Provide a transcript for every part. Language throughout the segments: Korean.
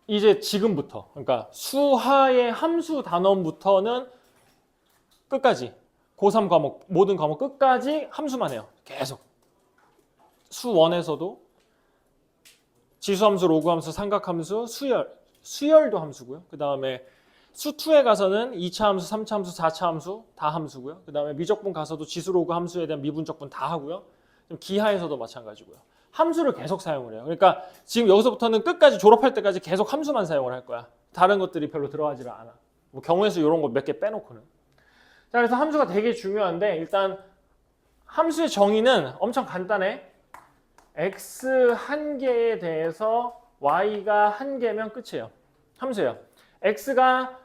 이제 지금부터, 그러니까 수하의 함수 단원부터는 끝까지 고3 과목 모든 과목 끝까지 함수만 해요. 계속. 수1에서도 지수함수, 로그함수, 삼각함수, 수열도 함수고요. 그 다음에 수2에 가서는 2차 함수, 3차 함수, 4차 함수 다 함수고요. 그 다음에 미적분 가서도 지수, 로그 함수에 대한 미분적분 다 하고요. 기하에서도 마찬가지고요. 함수를 계속 사용을 해요. 그러니까 지금 여기서부터는 끝까지 졸업할 때까지 계속 함수만 사용을 할 거야. 다른 것들이 별로 들어가지를 않아. 뭐 경우의 수 이런 거 몇 개 빼놓고는. 자, 그래서 함수가 되게 중요한데 일단 함수의 정의는 엄청 간단해. x 한 개에 대해서 y가 한 개면 끝이에요. 함수예요. x가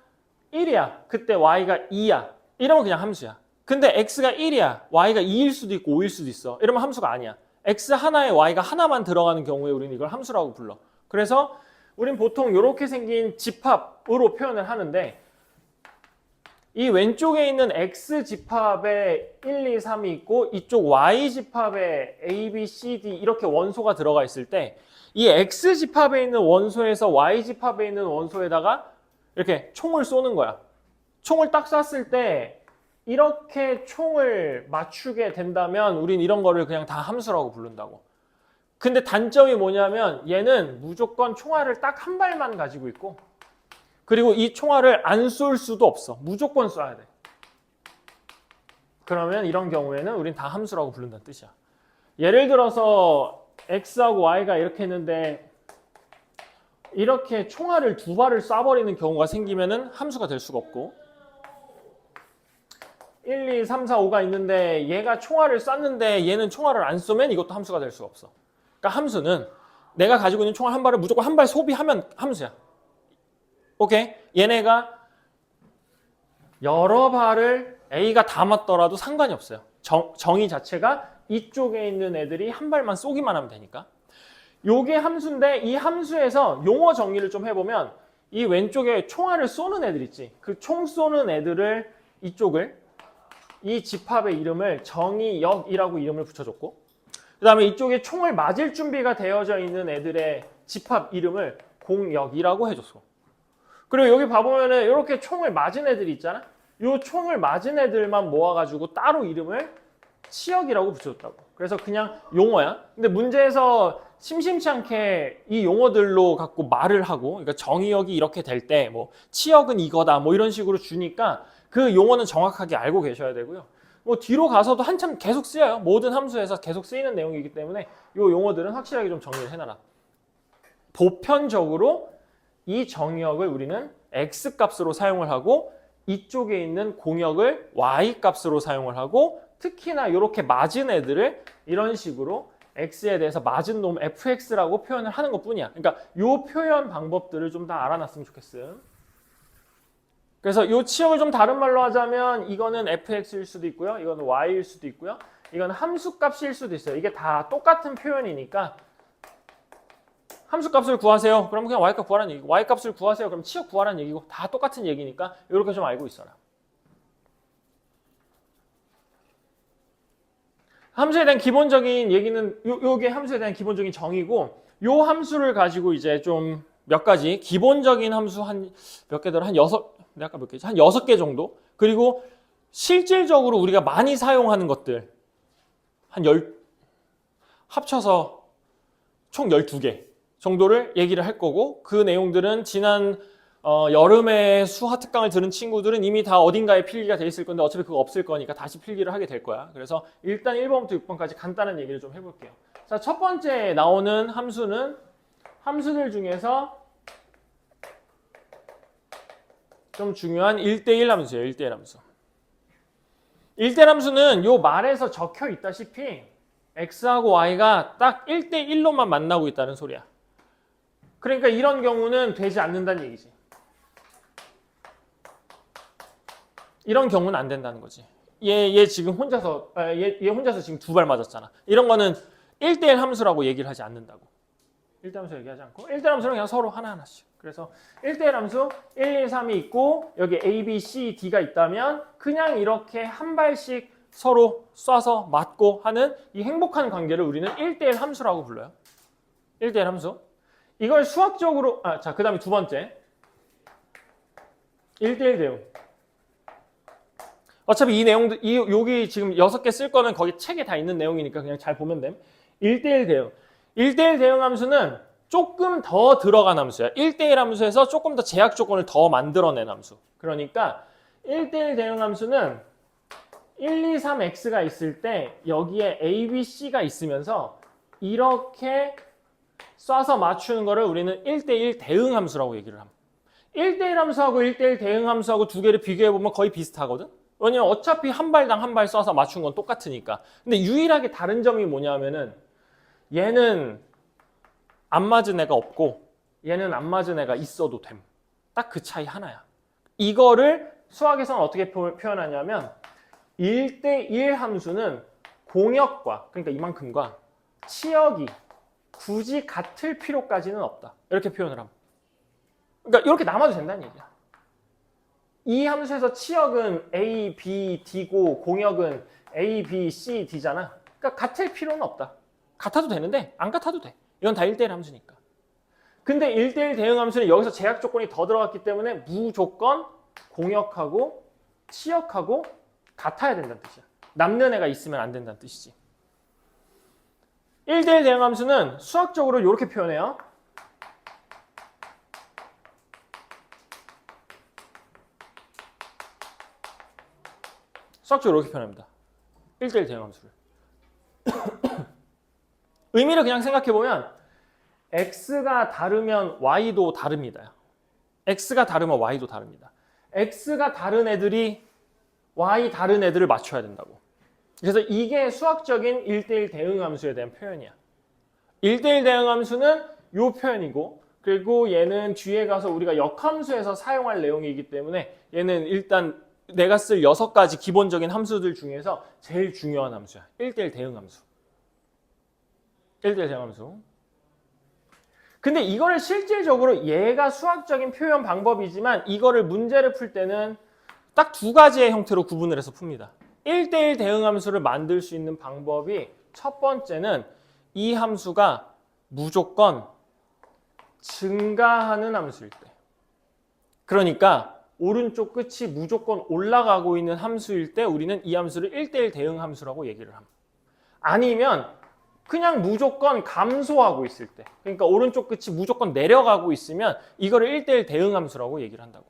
1이야. 그때 y가 2야. 이러면 그냥 함수야. 근데 x가 1이야. y가 2일 수도 있고 5일 수도 있어. 이러면 함수가 아니야. x 하나에 y가 하나만 들어가는 경우에 우리는 이걸 함수라고 불러. 그래서 우린 보통 이렇게 생긴 집합으로 표현을 하는데 이 왼쪽에 있는 x 집합에 1, 2, 3이 있고 이쪽 y 집합에 a, b, c, d 이렇게 원소가 들어가 있을 때 이 x 집합에 있는 원소에서 y 집합에 있는 원소에다가 이렇게 총을 쏘는 거야. 총을 딱 쐈을 때 이렇게 총을 맞추게 된다면 우린 이런 거를 그냥 다 함수라고 부른다고. 근데 단점이 뭐냐면 얘는 무조건 총알을 딱 한 발만 가지고 있고 그리고 이 총알을 안 쏠 수도 없어. 무조건 쏴야 돼. 그러면 이런 경우에는 우린 다 함수라고 부른다는 뜻이야. 예를 들어서 x하고 y가 이렇게 했는데 이렇게 총알을 두 발을 쏴버리는 경우가 생기면은 함수가 될 수가 없고 1, 2, 3, 4, 5가 있는데 얘가 총알을 쐈는데 얘는 총알을 안 쏘면 이것도 함수가 될 수가 없어. 그러니까 함수는 내가 가지고 있는 총알 한 발을 무조건 한 발 소비하면 함수야. 오케이? 얘네가 여러 발을 A가 다 맞더라도 상관이 없어요. 정의 자체가 이쪽에 있는 애들이 한 발만 쏘기만 하면 되니까. 요게 함수인데 이 함수에서 용어 정리를 좀 해보면 이 왼쪽에 총알을 쏘는 애들 있지. 그 총 쏘는 애들을 이쪽을 이 집합의 이름을 정의역이라고 이름을 붙여줬고 그 다음에 이쪽에 총을 맞을 준비가 되어져 있는 애들의 집합 이름을 공역이라고 해줬어. 그리고 여기 봐보면은 이렇게 총을 맞은 애들이 있잖아. 이 총을 맞은 애들만 모아가지고 따로 이름을 치역이라고 붙여줬다고. 그래서 그냥 용어야. 근데 문제에서 심심치 않게 이 용어들로 갖고 말을 하고, 그러니까 정의역이 이렇게 될 때, 뭐 치역은 이거다, 뭐 이런 식으로 주니까 그 용어는 정확하게 알고 계셔야 되고요. 뭐 뒤로 가서도 한참 계속 쓰여요. 모든 함수에서 계속 쓰이는 내용이기 때문에 이 용어들은 확실하게 좀 정리를 해놔라. 보편적으로 이 정의역을 우리는 x 값으로 사용을 하고 이쪽에 있는 공역을 y 값으로 사용을 하고 특히나 이렇게 맞은 애들을 이런 식으로 x에 대해서 맞은 놈 fx라고 표현을 하는 것뿐이야. 그러니까 이 표현 방법들을 좀 다 알아놨으면 좋겠음. 그래서 이 치역을 좀 다른 말로 하자면 이거는 fx일 수도 있고요. 이거는 y일 수도 있고요. 이건 함수값일 수도 있어요. 이게 다 똑같은 표현이니까 함수값을 구하세요. 그럼 그냥 y값 구하라는 얘기고 y값을 구하세요. 그럼 치역 구하라는 얘기고 다 똑같은 얘기니까 이렇게 좀 알고 있어라. 함수에 대한 기본적인 얘기는 요게 함수에 대한 기본적인 정의고 요 함수를 가지고 이제 좀 몇 가지 기본적인 함수 한 몇 개더라 한 6, 내가 아까 몇 개지? 한 6개 정도. 그리고 실질적으로 우리가 많이 사용하는 것들 한 합쳐서 총 12개 정도를 얘기를 할 거고 그 내용들은 지난 여름에 수학 특강을 들은 친구들은 이미 다 어딘가에 필기가 돼 있을 건데 어차피 그거 없을 거니까 다시 필기를 하게 될 거야. 그래서 일단 1번부터 6번까지 간단한 얘기를 좀 해볼게요. 자, 첫 번째 나오는 함수는 함수들 중에서 좀 중요한 1대1 함수예요. 1대1 함수. 1대1 함수는 요 말에서 적혀 있다시피 x하고 y가 딱 1대1로만 만나고 있다는 소리야. 그러니까 이런 경우는 되지 않는다는 얘기지. 이런 경우는 안 된다는 거지. 얘 지금 혼자서 얘 혼자서 지금 두 발 맞았잖아. 이런 거는 1대1 함수라고 얘기를 하지 않는다고. 1대1 함수 얘기하지 않고 1대1 함수는 그냥 서로 하나하나씩. 그래서 1대1 함수 1, 2, 3이 있고 여기 A, B, C, D가 있다면 그냥 이렇게 한 발씩 서로 쏴서 맞고 하는 이 행복한 관계를 우리는 1대1 함수라고 불러요. 1대1 함수. 이걸 수학적으로 자, 그다음에 두 번째. 1대1 대응. 어차피 이 내용도 여기 지금 6개 쓸 거는 거기 책에 다 있는 내용이니까 그냥 잘 보면 됨. 1대1 대응. 1대1 대응 함수는 조금 더 들어간 함수야. 1대1 함수에서 조금 더 제약 조건을 더 만들어낸 함수. 그러니까 1대1 대응 함수는 1, 2, 3x가 있을 때 여기에 a, b, c가 있으면서 이렇게 쏴서 맞추는 거를 우리는 1대1 대응 함수라고 얘기를 합니다. 1대1 함수하고 1대1 대응 함수하고 두 개를 비교해보면 거의 비슷하거든? 왜냐면 어차피 한 발당 한 발 쏴서 맞춘 건 똑같으니까. 근데 유일하게 다른 점이 뭐냐면은 얘는 안 맞은 애가 없고 얘는 안 맞은 애가 있어도 됨. 딱 그 차이 하나야. 이거를 수학에서는 어떻게 표현하냐면 1대1 함수는 공역과, 그러니까 이만큼과 치역이 굳이 같을 필요까지는 없다. 이렇게 표현을 합니다. 그러니까 이렇게 남아도 된다는 얘기야. 이 함수에서 치역은 A, B, D고 공역은 A, B, C, D잖아. 그러니까 같을 필요는 없다. 같아도 되는데 안 같아도 돼. 이건 다 1대1 함수니까. 근데 1대1 대응 함수는 여기서 제약 조건이 더 들어갔기 때문에 무조건 공역하고 치역하고 같아야 된다는 뜻이야. 남는 애가 있으면 안 된다는 뜻이지. 1대1 대응 함수는 수학적으로 이렇게 표현해요. 수학적으로 이렇게 표현합니다. 1대1 대응 함수를. 의미를 그냥 생각해보면 x가 다르면 y도 다릅니다. x가 다르면 y도 다릅니다. x가 다른 애들이 y 다른 애들을 맞춰야 된다고. 그래서 이게 수학적인 1대1 대응 함수에 대한 표현이야. 1대1 대응 함수는 이 표현이고, 그리고 얘는 뒤에 가서 우리가 역함수에서 사용할 내용이기 때문에 얘는 일단 내가 쓸 6가지 기본적인 함수들 중에서 제일 중요한 함수야. 1대1 대응 함수. 1대1 대응 함수. 근데 이거를 실질적으로 얘가 수학적인 표현 방법이지만 이거를 문제를 풀 때는 딱 2가지의 형태로 구분을 해서 풉니다. 1대1 대응 함수를 만들 수 있는 방법이 첫 번째는 이 함수가 무조건 증가하는 함수일 때. 그러니까 오른쪽 끝이 무조건 올라가고 있는 함수일 때 우리는 이 함수를 1대1 대응 함수라고 얘기를 합니다. 아니면 그냥 무조건 감소하고 있을 때, 그러니까 오른쪽 끝이 무조건 내려가고 있으면 이거를 1대1 대응 함수라고 얘기를 한다고.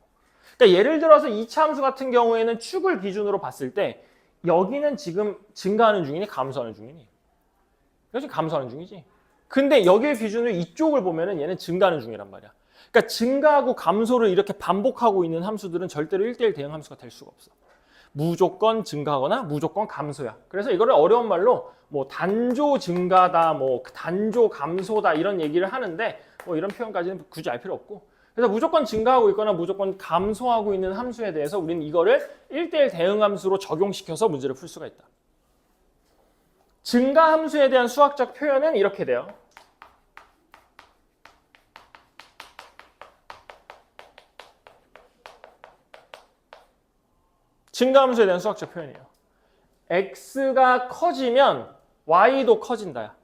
그러니까 예를 들어서 2차 함수 같은 경우에는 축을 기준으로 봤을 때 여기는 지금 증가하는 중이니 감소하는 중이니? 여기 감소하는 중이지. 근데 여기를 기준으로 이쪽을 보면은 얘는 증가하는 중이란 말이야. 그러니까 증가하고 감소를 이렇게 반복하고 있는 함수들은 절대로 1대1 대응 함수가 될 수가 없어. 무조건 증가하거나 무조건 감소야. 그래서 이거를 어려운 말로 뭐 단조 증가다, 뭐 단조 감소다 이런 얘기를 하는데 뭐 이런 표현까지는 굳이 알 필요 없고. 그래서 무조건 증가하고 있거나 무조건 감소하고 있는 함수에 대해서 우리는 이거를 1대1 대응 함수로 적용시켜서 문제를 풀 수가 있다. 증가 함수에 대한 수학적 표현은 이렇게 돼요. 증가함수에 대한 수학적 표현이에요. x가 커지면 y도 커진다야.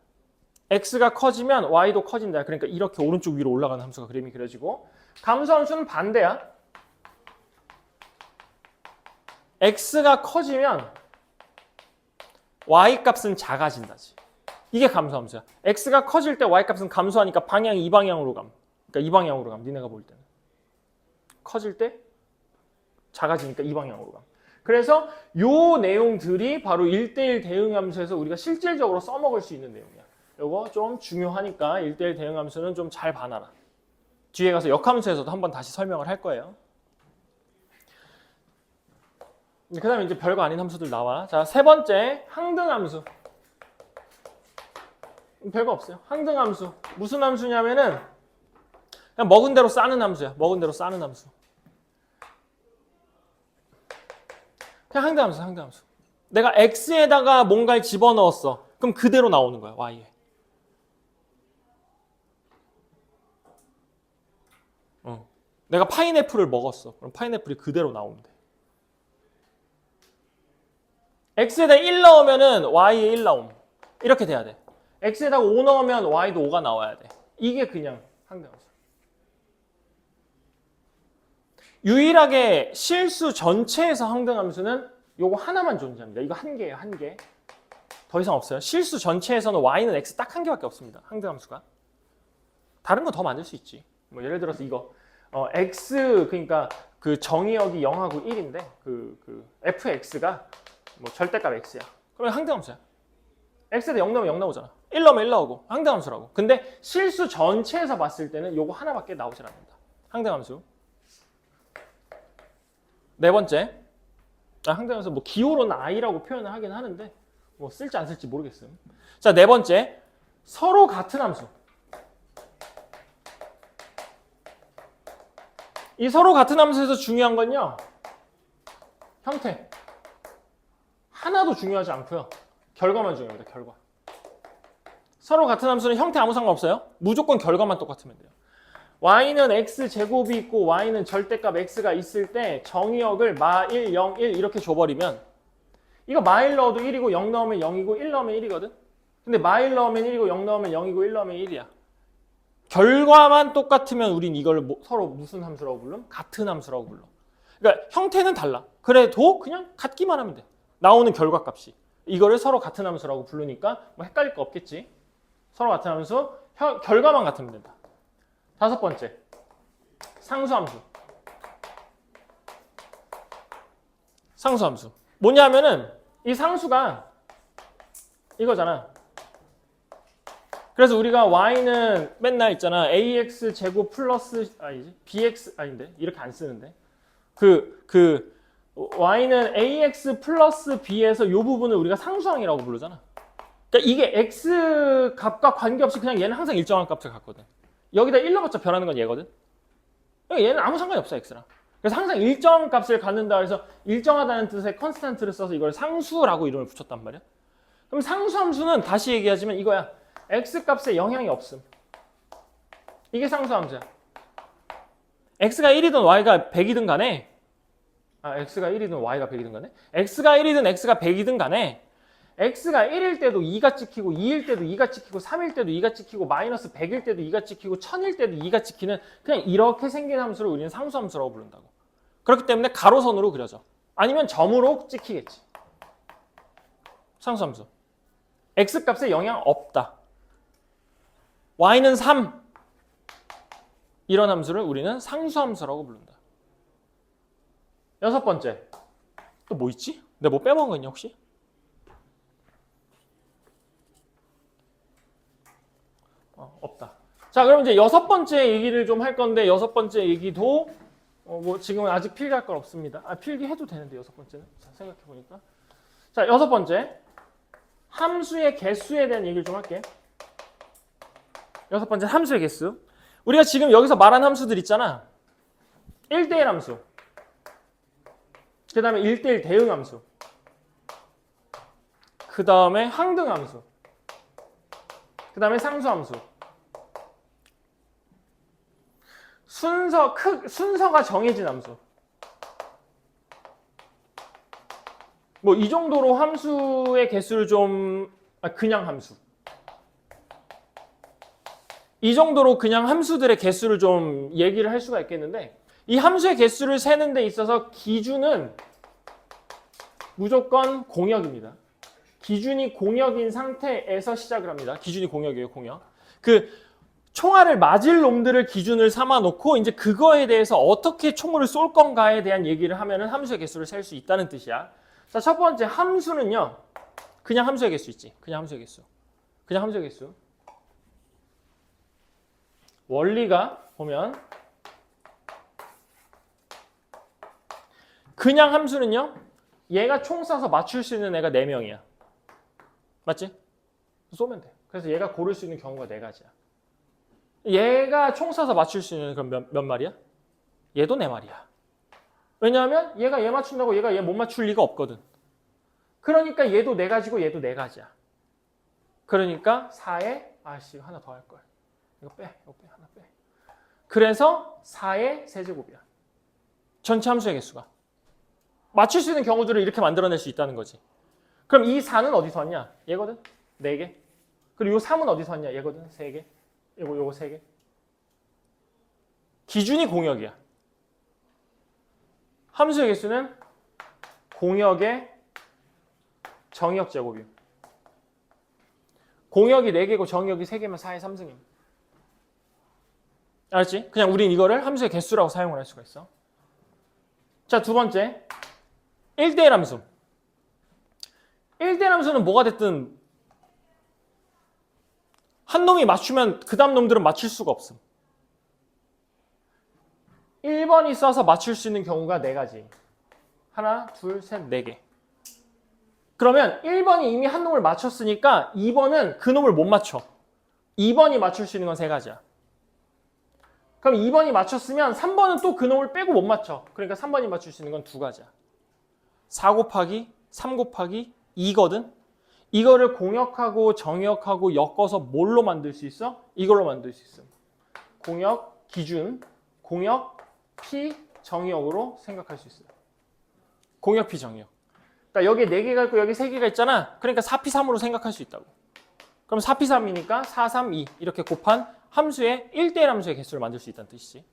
x가 커지면 y도 커진다야. 그러니까 이렇게 오른쪽 위로 올라가는 함수가 그림이 그려지고, 감소함수는 반대야. x가 커지면 y 값은 작아진다지. 이게 감소함수야. x가 커질 때 y 값은 감소하니까 방향이 이 방향으로 감. 그러니까 이 방향으로 감. 니네가 볼 때는. 커질 때 작아지니까 이 방향으로 감. 그래서 요 내용들이 바로 1대1 대응 함수에서 우리가 실질적으로 써먹을 수 있는 내용이야. 요거 좀 중요하니까 1대1 대응 함수는 좀 잘 봐놔라. 뒤에 가서 역함수에서도 한번 다시 설명을 할 거예요. 그 다음에 이제 별거 아닌 함수들 나와. 자, 세 번째, 항등함수. 별거 없어요. 항등함수. 무슨 함수냐면은 그냥 먹은 대로 싸는 함수야. 먹은 대로 싸는 함수. 그냥 항등함수, 항등함수. 내가 x에다가 뭔가를 집어넣었어. 그럼 그대로 나오는 거야, y에. 내가 파인애플을 먹었어. 그럼 파인애플이 그대로 나오면 돼. x에다 1 넣으면은 y에 1 나옴. 이렇게 돼야 돼. x에다가 5 넣으면 y도 5가 나와야 돼. 이게 그냥 항등함수. 유일하게 실수 전체에서 항등함수는 요거 하나만 존재합니다. 이거 한 개예요, 한 개. 더 이상 없어요. 실수 전체에서는 y는 x 딱 한 개밖에 없습니다. 항등함수가. 다른 거 더 만들 수 있지. 뭐 예를 들어서 이거 x 그러니까 그 정의역이 0하고 1인데 그 fx가 뭐 절대값 x야. 그러면 항등함수야. x에다 0 넣으면 0 나오잖아. 1 넣으면 1 나오고 항등함수라고. 근데 실수 전체에서 봤을 때는 요거 하나밖에 나오질 않는다. 항등함수. 네 번째. 항등함수 뭐 기호로는 i라고 표현을 하긴 하는데 뭐 쓸지 안 쓸지 모르겠어요. 자, 네 번째. 서로 같은 함수. 이 서로 같은 함수에서 중요한 건요. 형태. 하나도 중요하지 않고요. 결과만 중요합니다. 결과. 서로 같은 함수는 형태 아무 상관없어요. 무조건 결과만 똑같으면 돼요. y는 x제곱이 있고 y는 절대값 x가 있을 때 정의역을 마1, 0, 1 이렇게 줘버리면 이거 마1 넣어도 1이고 0 넣으면 0이고 1 넣으면 1이거든. 근데 마1 넣으면 1이고 0 넣으면 0이고 1 넣으면 1이야. 결과만 똑같으면 우린 이걸 서로 무슨 함수라고 불러? 같은 함수라고 불러. 그러니까 형태는 달라. 그래도 그냥 같기만 하면 돼. 나오는 결과값이. 이거를 서로 같은 함수라고 부르니까 뭐 헷갈릴 거 없겠지. 서로 같은 함수, 결과만 같으면 된다. 다섯 번째, 상수함수. 상수함수. 뭐냐면은 이 상수가 이거잖아. 그래서 우리가 y는 맨날 있잖아. ax 제곱 플러스 bx 아닌데 이렇게 안 쓰는데 y는 ax 플러스 b에서 이 부분을 우리가 상수항이라고 부르잖아. 그러니까 이게 x 값과 관계없이 그냥 얘는 항상 일정한 값을 갖거든. 여기다 1 넣어봤자 변하는 건 얘거든. 그러니까 얘는 아무 상관이 없어, x랑. 그래서 항상 일정 값을 갖는다 해서 일정하다는 뜻의 컨스탄트를 써서 이걸 상수라고 이름을 붙였단 말이야. 그럼 상수함수는 다시 얘기하자면 이거야. x 값에 영향이 없음. 이게 상수함수야. x가 1이든 y가 100이든 간에 x가 1이든 y가 100이든 간에 x가 1이든 x가 100이든 간에 x가 1일 때도 2가 찍히고 2일 때도 2가 찍히고 3일 때도 2가 찍히고 마이너스 100일 때도 2가 찍히고 1000일 때도 2가 찍히는 그냥 이렇게 생긴 함수를 우리는 상수함수라고 부른다고. 그렇기 때문에 가로선으로 그려져. 아니면 점으로 찍히겠지. 상수함수. x값에 영향 없다. y는 3. 이런 함수를 우리는 상수함수라고 부른다. 여섯 번째. 또 뭐 있지? 내가 뭐 빼먹은 거 있냐 혹시? 없다. 자, 그럼 이제 여섯 번째 얘기를 좀 할 건데 여섯 번째 얘기도 뭐 지금은 아직 필기할 건 없습니다. 필기해도 되는데 여섯 번째는. 자, 생각해 보니까. 자, 여섯 번째. 함수의 개수에 대한 얘기를 좀 할게. 여섯 번째 함수의 개수. 우리가 지금 여기서 말한 함수들 있잖아. 1대1 함수. 그 다음에 1대1 대응 함수. 그 다음에 항등 함수. 그 다음에 상수 함수. 순서가 정해진 함수. 뭐 이 정도로 함수의 개수를 좀 그냥 함수. 이 정도로 그냥 함수들의 개수를 좀 얘기를 할 수가 있겠는데 이 함수의 개수를 세는 데 있어서 기준은 무조건 공역입니다. 기준이 공역인 상태에서 시작을 합니다. 기준이 공역이에요, 공역. 그 총알을 맞을 놈들을 기준을 삼아 놓고 이제 그거에 대해서 어떻게 총을 쏠 건가에 대한 얘기를 하면은 함수의 개수를 셀 수 있다는 뜻이야. 자, 첫 번째 함수는요. 그냥 함수의 개수 있지. 그냥 함수의 개수. 그냥 함수의 개수. 원리가 보면 그냥 함수는요. 얘가 총 쏴서 맞출 수 있는 애가 4명이야. 맞지? 쏘면 돼. 그래서 얘가 고를 수 있는 경우가 4가지야. 얘가 총 쏴서 맞출 수 있는 그럼 몇 마리야? 얘도 4마리야. 왜냐하면 얘가 얘 맞춘다고 얘가 얘 못 맞출 리가 없거든. 그러니까 얘도 4가지고 얘도 4가지야. 그러니까 4에 하나 더 할 걸. 이거 빼, 하나 빼. 그래서 4의 세제곱이야. 전체 함수의 개수가. 맞출 수 있는 경우들을 이렇게 만들어낼 수 있다는 거지. 그럼 이 4는 어디서 왔냐? 얘거든? 4개. 그리고 이 3은 어디서 왔냐? 얘거든? 3개. 요거 3개. 기준이 공역이야. 함수의 개수는 공역의 정역 제곱임. 공역이 4개고 정역이 3개면 4의 3승임. 알았지? 그냥 우린 이거를 함수의 개수라고 사용을 할 수가 있어. 자, 두 번째. 1대1 함수. 1대1 함수는 뭐가 됐든 한 놈이 맞추면 그 다음 놈들은 맞출 수가 없음. 1번이 써서 맞출 수 있는 경우가 4가지. 하나, 둘, 셋, 4개. 그러면 1번이 이미 한 놈을 맞췄으니까 2번은 그 놈을 못 맞춰. 2번이 맞출 수 있는 건 3가지야. 그럼 2번이 맞췄으면 3번은 또 그 놈을 빼고 못 맞춰. 그러니까 3번이 맞출 수 있는 건 2가지야. 4 곱하기 3 곱하기 2거든. 이거를 공역하고 정역하고 엮어서 뭘로 만들 수 있어? 이걸로 만들 수 있어. 공역, 기준, 공역, 피, 정역으로 생각할 수 있어요. 공역, 피, 정역. 그러니까 여기에 4개가 있고 여기 3개가 있잖아. 그러니까 4P3으로 생각할 수 있다고. 그럼 4P3이니까 4, 3, 2 이렇게 곱한 함수의 1대1 함수의 개수를 만들 수 있다는 뜻이지.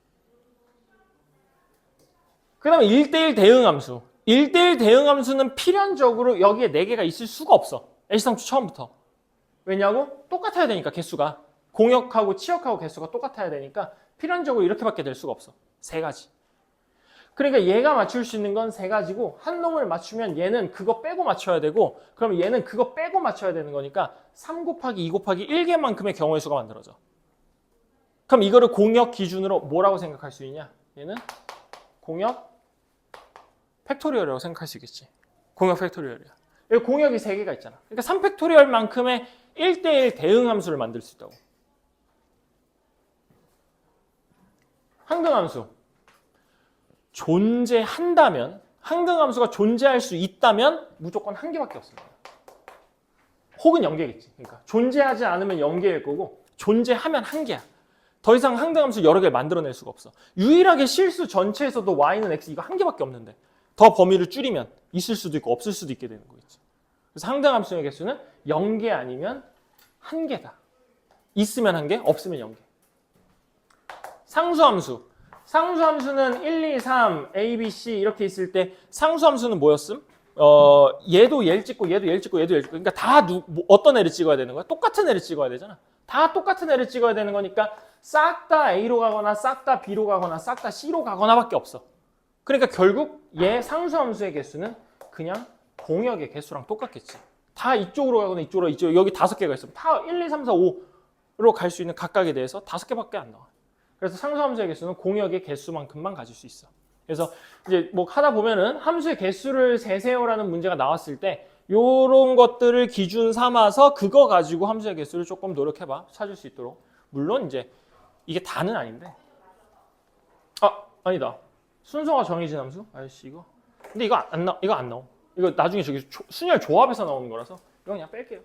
그 다음에 1대1 대응 함수. 1대1 대응 함수는 필연적으로 여기에 4개가 있을 수가 없어. H상추 처음부터. 왜냐고? 똑같아야 되니까 개수가. 공역하고 치역하고 개수가 똑같아야 되니까 필연적으로 이렇게밖에 될 수가 없어. 3가지. 그러니까 얘가 맞출 수 있는 건 3가지고 한 놈을 맞추면 얘는 그거 빼고 맞춰야 되고 그러면 얘는 그거 빼고 맞춰야 되는 거니까 3 곱하기 2 곱하기 1개만큼의 경우의 수가 만들어져. 그럼 이거를 공역 기준으로 뭐라고 생각할 수 있냐? 얘는 공역 팩토리얼이라고 생각할 수 있겠지. 공역 팩토리얼이야. 여기 공역이 3개가 있잖아. 그러니까 3팩토리얼만큼의 1대1 대응 함수를 만들 수 있다고. 항등함수. 존재한다면, 항등함수가 존재할 수 있다면 무조건 한 개밖에 없습니다. 혹은 0개겠지. 그러니까 존재하지 않으면 0개일 거고 존재하면 1개야. 더 이상 항등함수 여러 개를 만들어낼 수가 없어. 유일하게 실수 전체에서도 y는 x 이거 1개밖에 없는데 더 범위를 줄이면 있을 수도 있고 없을 수도 있게 되는 거겠지. 그래서 항등함수의 개수는 0개 아니면 1개다. 있으면 1개, 없으면 0개. 상수함수. 상수함수는 1, 2, 3, A, B, C 이렇게 있을 때 상수함수는 뭐였음? 얘도 얘를 찍고 얘도 얘를 찍고 얘도 얘를 찍고 그러니까 다 어떤 애를 찍어야 되는 거야? 똑같은 애를 찍어야 되잖아. 다 똑같은 애를 찍어야 되는 거니까 싹 다 A로 가거나 싹 다 B로 가거나 싹 다 C로 가거나 밖에 없어. 그러니까 결국 얘 상수함수의 개수는 그냥 공역의 개수랑 똑같겠지. 다 이쪽으로 가거나 이쪽으로 여기 5개가 있으면 다 1, 2, 3, 4, 5로 갈 수 있는 각각에 대해서 5개밖에 안 나와. 그래서 상수함수의 개수는 공역의 개수만큼만 가질 수 있어. 그래서 이제 뭐 하다 보면은 함수의 개수를 세세요라는 문제가 나왔을 때 요런 것들을 기준 삼아서 그거 가지고 함수의 개수를 조금 노력해봐. 찾을 수 있도록. 물론 이제 이게 다는 아닌데. 아니다. 순서가 정해진 함수? 아이씨 이거. 근데 이거 안 나와. 이거 나중에 저기 순열 조합에서 나오는 거라서 이거 그냥 뺄게요.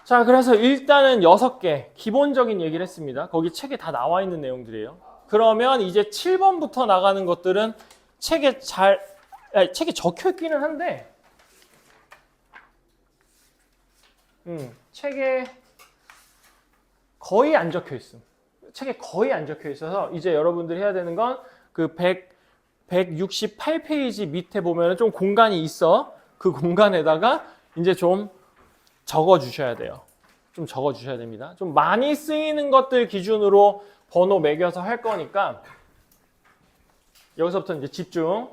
자, 그래서 일단은 6개 기본적인 얘기를 했습니다. 거기 책에 다 나와 있는 내용들이에요. 그러면 이제 7번부터 나가는 것들은 책에 적혀 있기는 한데 책에 거의 안 적혀 있음. 책에 거의 안 적혀 있어서 이제 여러분들이 해야 되는 건 그 168페이지 밑에 보면 좀 공간이 있어. 그 공간에다가 이제 좀 적어 주셔야 돼요. 좀 적어 주셔야 됩니다. 좀 많이 쓰이는 것들 기준으로 번호 매겨서 할 거니까 여기서부터 이제 집중.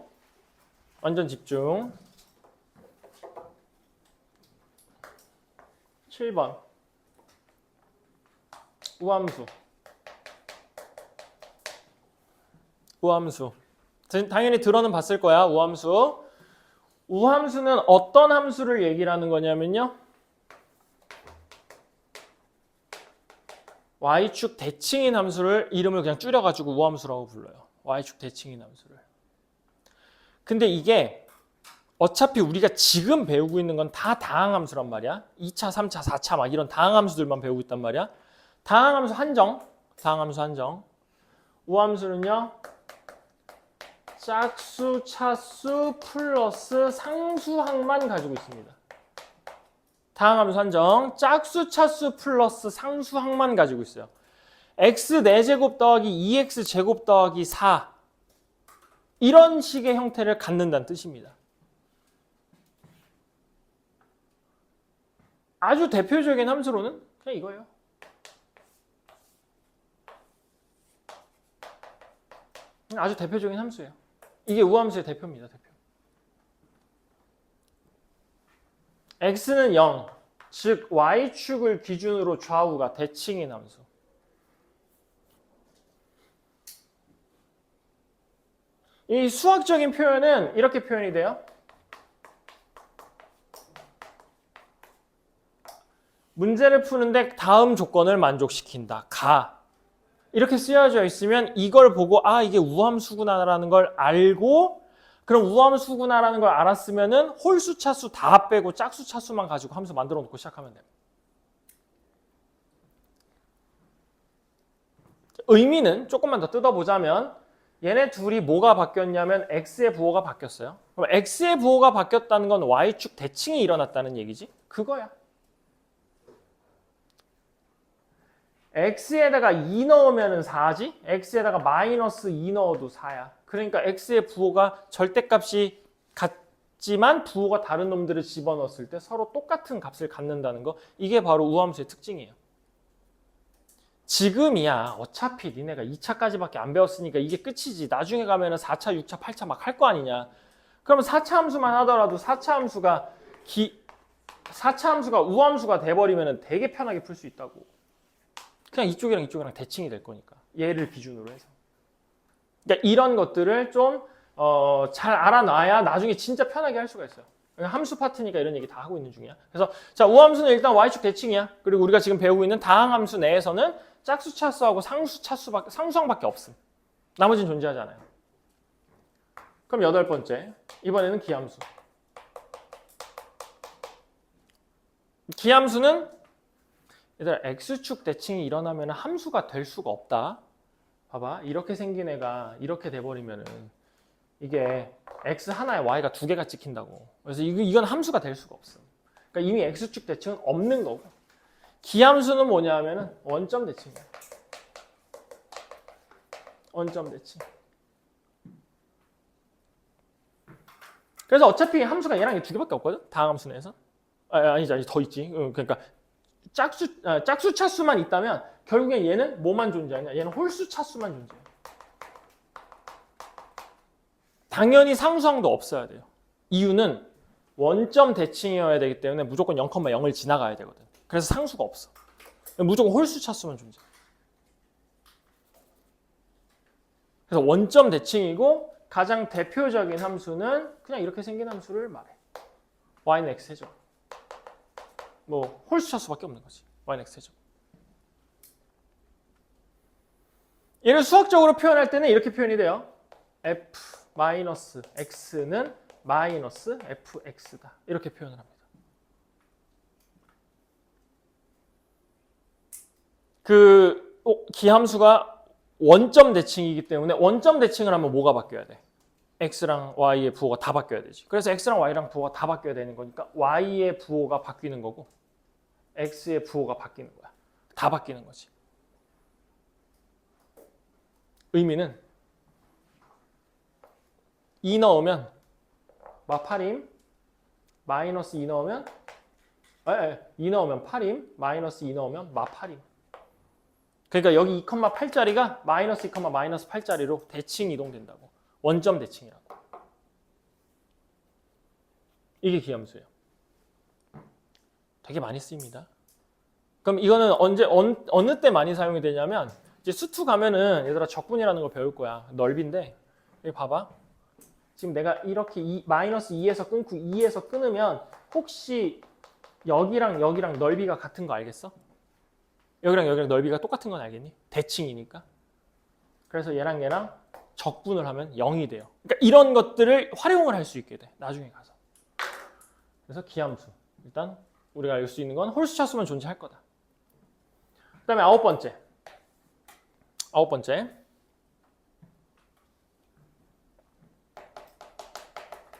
완전 집중. 7번. 우함수. 우함수. 당연히 들어는 봤을 거야. 우함수. 우함수는 어떤 함수를 얘기를 하는 거냐면요. y축 대칭인 함수를 이름을 그냥 줄여가지고 우함수라고 불러요. y축 대칭인 함수를. 근데 이게 어차피 우리가 지금 배우고 있는 건 다 다항함수란 말이야. 2차, 3차, 4차 막 이런 다항함수들만 배우고 있단 말이야. 다항함수 한정. 우함수는요. 짝수, 차수 플러스 상수항만 가지고 있습니다. 다항함수 한정. 짝수, 차수 플러스 상수항만 가지고 있어요. x 4제곱 더하기 2x 제곱 더하기 4 이런 식의 형태를 갖는다는 뜻입니다. 아주 대표적인 함수로는 그냥 이거예요. 아주 대표적인 함수예요. 이게 우함수의 대표입니다. 대표. x는 0, 즉 y축을 기준으로 좌우가 대칭인 함수. 이 수학적인 표현은 이렇게 표현이 돼요. 문제를 푸는데 다음 조건을 만족시킨다. 가. 이렇게 쓰여져 있으면 이걸 보고 아 이게 우함수구나라는 걸 알고 그럼 우함수구나라는 걸 알았으면은 홀수 차수 다 빼고 짝수 차수만 가지고 함수 만들어 놓고 시작하면 돼요. 의미는 조금만 더 뜯어보자면 얘네 둘이 뭐가 바뀌었냐면 x의 부호가 바뀌었어요. 그럼 x의 부호가 바뀌었다는 건 y축 대칭이 일어났다는 얘기지? 그거야. x에다가 2 넣으면 4지? x에다가 마이너스 2 넣어도 4야. 그러니까 x의 부호가 절대값이 같지만 부호가 다른 놈들을 집어넣었을 때 서로 똑같은 값을 갖는다는 거. 이게 바로 우함수의 특징이에요. 지금이야 어차피 니네가 2차까지밖에 안 배웠으니까 이게 끝이지. 나중에 가면은 4차, 6차, 8차 막 할 거 아니냐. 그러면 4차 함수만 하더라도 4차 함수가 우함수가 돼버리면 되게 편하게 풀 수 있다고. 그냥 이쪽이랑 이쪽이랑 대칭이 될 거니까. 얘를 기준으로 해서. 그러니까 이런 것들을 좀 잘 알아놔야 나중에 진짜 편하게 할 수가 있어요. 함수 파트니까 이런 얘기 다 하고 있는 중이야. 그래서 자 우함수는 일단 y축 대칭이야. 그리고 우리가 지금 배우고 있는 다항함수 내에서는 짝수 차수하고 상수항밖에 없음. 나머지는 존재하지 않아요. 그럼 8번째. 이번에는 기함수. 기함수는 얘들아 x축 대칭이 일어나면 함수가 될 수가 없다. 봐봐. 이렇게 생긴 애가 이렇게 돼버리면은 이게 x 하나에 y가 2개가 찍힌다고. 그래서 이건 함수가 될 수가 없어. 그러니까 이미 x축 대칭은 없는 거고. 기함수는 뭐냐 하면은 원점 대칭이야. 원점 대칭. 그래서 어차피 함수가 얘랑 2개밖에 없거든. 다항함수 내에서. 아니지 더 있지. 그러니까 짝수 차수만 있다면 결국엔 얘는 뭐만 존재하냐? 얘는 홀수 차수만 존재해. 당연히 상수항도 없어야 돼요. 이유는 원점 대칭이어야 되기 때문에 무조건 0,0을 지나가야 되거든. 그래서 상수가 없어. 무조건 홀수 차수만 존재해. 그래서 원점 대칭이고 가장 대표적인 함수는 그냥 이렇게 생긴 함수를 말해. y는 x 세죠. 뭐 홀수 차수밖에 없는 거지. y는 x 세죠. 얘를 수학적으로 표현할 때는 이렇게 표현이 돼요. f 마이너스 x는 마이너스 fx다. 이렇게 표현을 합니다. 기함수가 원점 대칭이기 때문에 원점 대칭을 하면 뭐가 바뀌어야 돼? x랑 y의 부호가 다 바뀌어야 되지. 그래서 x랑 y랑 부호가 다 바뀌어야 되는 거니까 y의 부호가 바뀌는 거고 x의 부호가 바뀌는 거야. 다 바뀌는 거지. 의미는 2 넣으면 막 8임, 마이너스 2 넣으면 2 넣으면 8임, 마이너스 2 넣으면 막 8임. 그러니까 여기 2,8짜리가 마이너스 2, 마이너스 8짜리로 대칭 이동된다고. 원점 대칭이라고. 이게 기함수예요. 되게 많이 쓰입니다. 그럼 이거는 어느 때 많이 사용이 되냐면 이제 수투 가면은 얘들아 적분이라는 걸 배울 거야. 넓인데 여기 봐봐. 지금 내가 이렇게 마이너스 2에서 끊고 2에서 끊으면 혹시 여기랑 넓이가 같은 거 알겠어? 여기랑 넓이가 똑같은 건 알겠니? 대칭이니까. 그래서 얘랑 적분을 하면 0이 돼요. 그러니까 이런 것들을 활용을 할 수 있게 돼. 나중에 가서. 그래서 기함수. 일단 우리가 알 수 있는 건 홀수 차수만 존재할 거다. 그 다음에 9번째.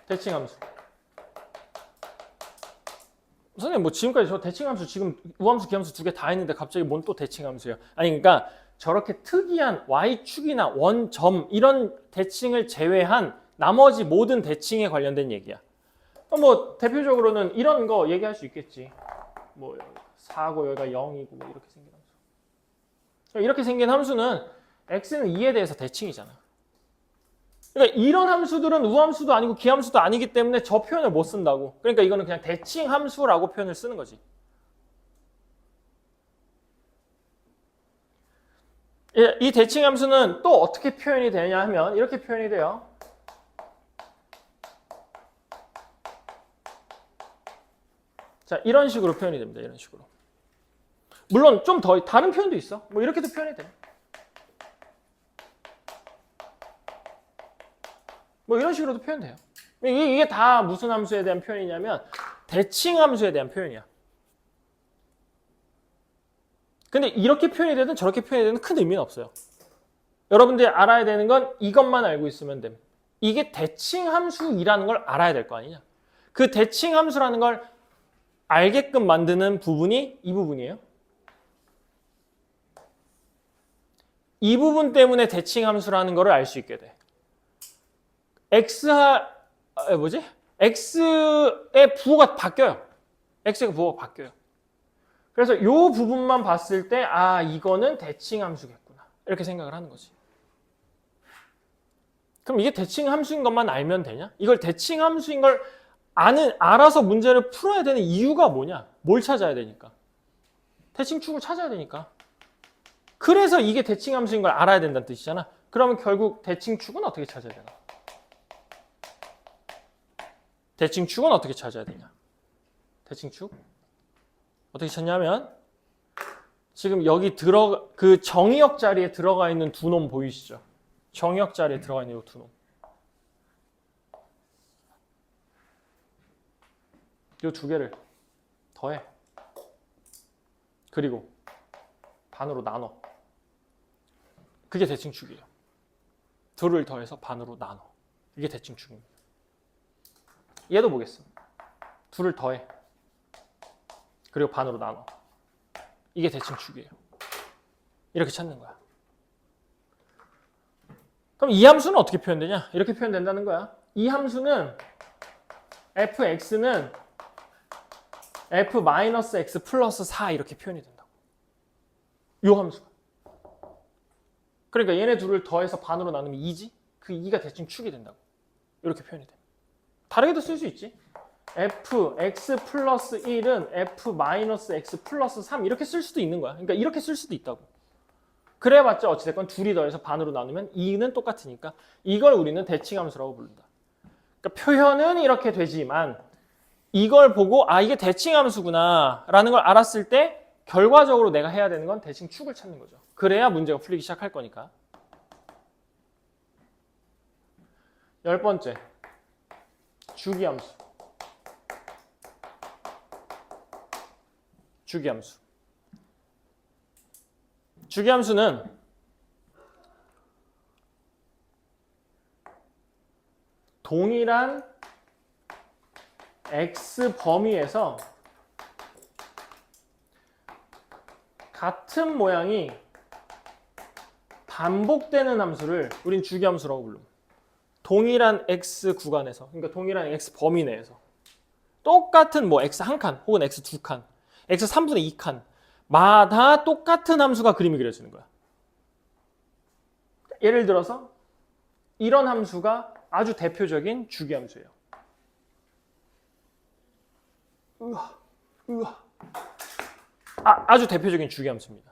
대칭함수. 선생님 뭐 지금까지 저 대칭함수 지금 우함수 기함수 2개 다 했는데 갑자기 뭔 또 대칭함수예요? 아니 그러니까 저렇게 특이한 y축이나 원점 이런 대칭을 제외한 나머지 모든 대칭에 관련된 얘기야. 뭐 대표적으로는 이런 거 얘기할 수 있겠지. 뭐 4고 여기가 0이고 뭐 이렇게 생긴 함수. 이렇게 생긴 함수는 x는 2에 대해서 대칭이잖아. 그러니까 이런 함수들은 우함수도 아니고 기함수도 아니기 때문에 저 표현을 못 쓴다고. 그러니까 이거는 그냥 대칭 함수라고 표현을 쓰는 거지. 이 대칭 함수는 또 어떻게 표현이 되냐 하면 이렇게 표현이 돼요. 자, 이런 식으로 표현이 됩니다. 이런 식으로. 물론 좀 더 다른 표현도 있어. 뭐 이렇게도 표현이 돼. 뭐 이런 식으로도 표현돼요. 이게 다 무슨 함수에 대한 표현이냐면 대칭 함수에 대한 표현이야. 근데 이렇게 표현이 되든 저렇게 표현이 되든 큰 의미는 없어요. 여러분들이 알아야 되는 건 이것만 알고 있으면 됩니다. 이게 대칭 함수이라는 걸 알아야 될 거 아니냐. 그 대칭 함수라는 걸 알게끔 만드는 부분이 이 부분이에요. 이 부분 때문에 대칭 함수라는 걸 알 수 있게 돼. x의 부호가 바뀌어요. x의 부호가 바뀌어요. 그래서 이 부분만 봤을 때 아, 이거는 대칭 함수겠구나. 이렇게 생각을 하는 거지. 그럼 이게 대칭 함수인 것만 알면 되냐? 이걸 대칭 함수인 걸 알아서 문제를 풀어야 되는 이유가 뭐냐? 뭘 찾아야 되니까? 대칭축을 찾아야 되니까. 그래서 이게 대칭 함수인 걸 알아야 된다는 뜻이잖아. 그러면 결국 대칭축은 어떻게 찾아야 되나? 대칭축은 어떻게 찾아야 되냐? 대칭축 어떻게 찾냐면 지금 여기 그 정의역 자리에 들어가 있는 두 놈 보이시죠? 정의역 자리에 들어가 있는 이 두 놈. 이 두 개를 더해. 그리고 반으로 나눠. 그게 대칭축이에요. 둘을 더해서 반으로 나눠. 이게 대칭축입니다. 얘도 보겠습니다. 둘을 더해. 그리고 반으로 나눠. 이게 대칭축이에요. 이렇게 찾는 거야. 그럼 이 함수는 어떻게 표현되냐? 이렇게 표현된다는 거야. 이 함수는 fx는 f-x 플러스 4 이렇게 표현이 된다고. 이 함수가. 그러니까 얘네 둘을 더해서 반으로 나누면 2지? 그 2가 대칭축이 된다고. 이렇게 표현이 돼. 다르게도 쓸 수 있지. fx 플러스 1은 f-x 플러스 3 이렇게 쓸 수도 있는 거야. 그러니까 이렇게 쓸 수도 있다고. 그래봤자 어찌됐건 둘이 더해서 반으로 나누면 2는 똑같으니까 이걸 우리는 대칭함수라고 부른다. 그러니까 표현은 이렇게 되지만 이걸 보고 아 이게 대칭함수구나 라는 걸 알았을 때 결과적으로 내가 해야 되는 건 대칭축을 찾는 거죠. 그래야 문제가 풀리기 시작할 거니까. 10번째 주기함수. 주기함수. 주기함수는 동일한 x 범위에서 같은 모양이 반복되는 함수를 우린 주기함수라고 부릅니다. 동일한 x 구간에서, 그러니까 동일한 x 범위 내에서 똑같은 뭐 x 한 칸 혹은 x 두 칸, x 3분의 2칸 마다 똑같은 함수가 그림이 그려지는 거야. 예를 들어서 이런 함수가 아주 대표적인 주기함수예요. 아주 대표적인 주기함수입니다.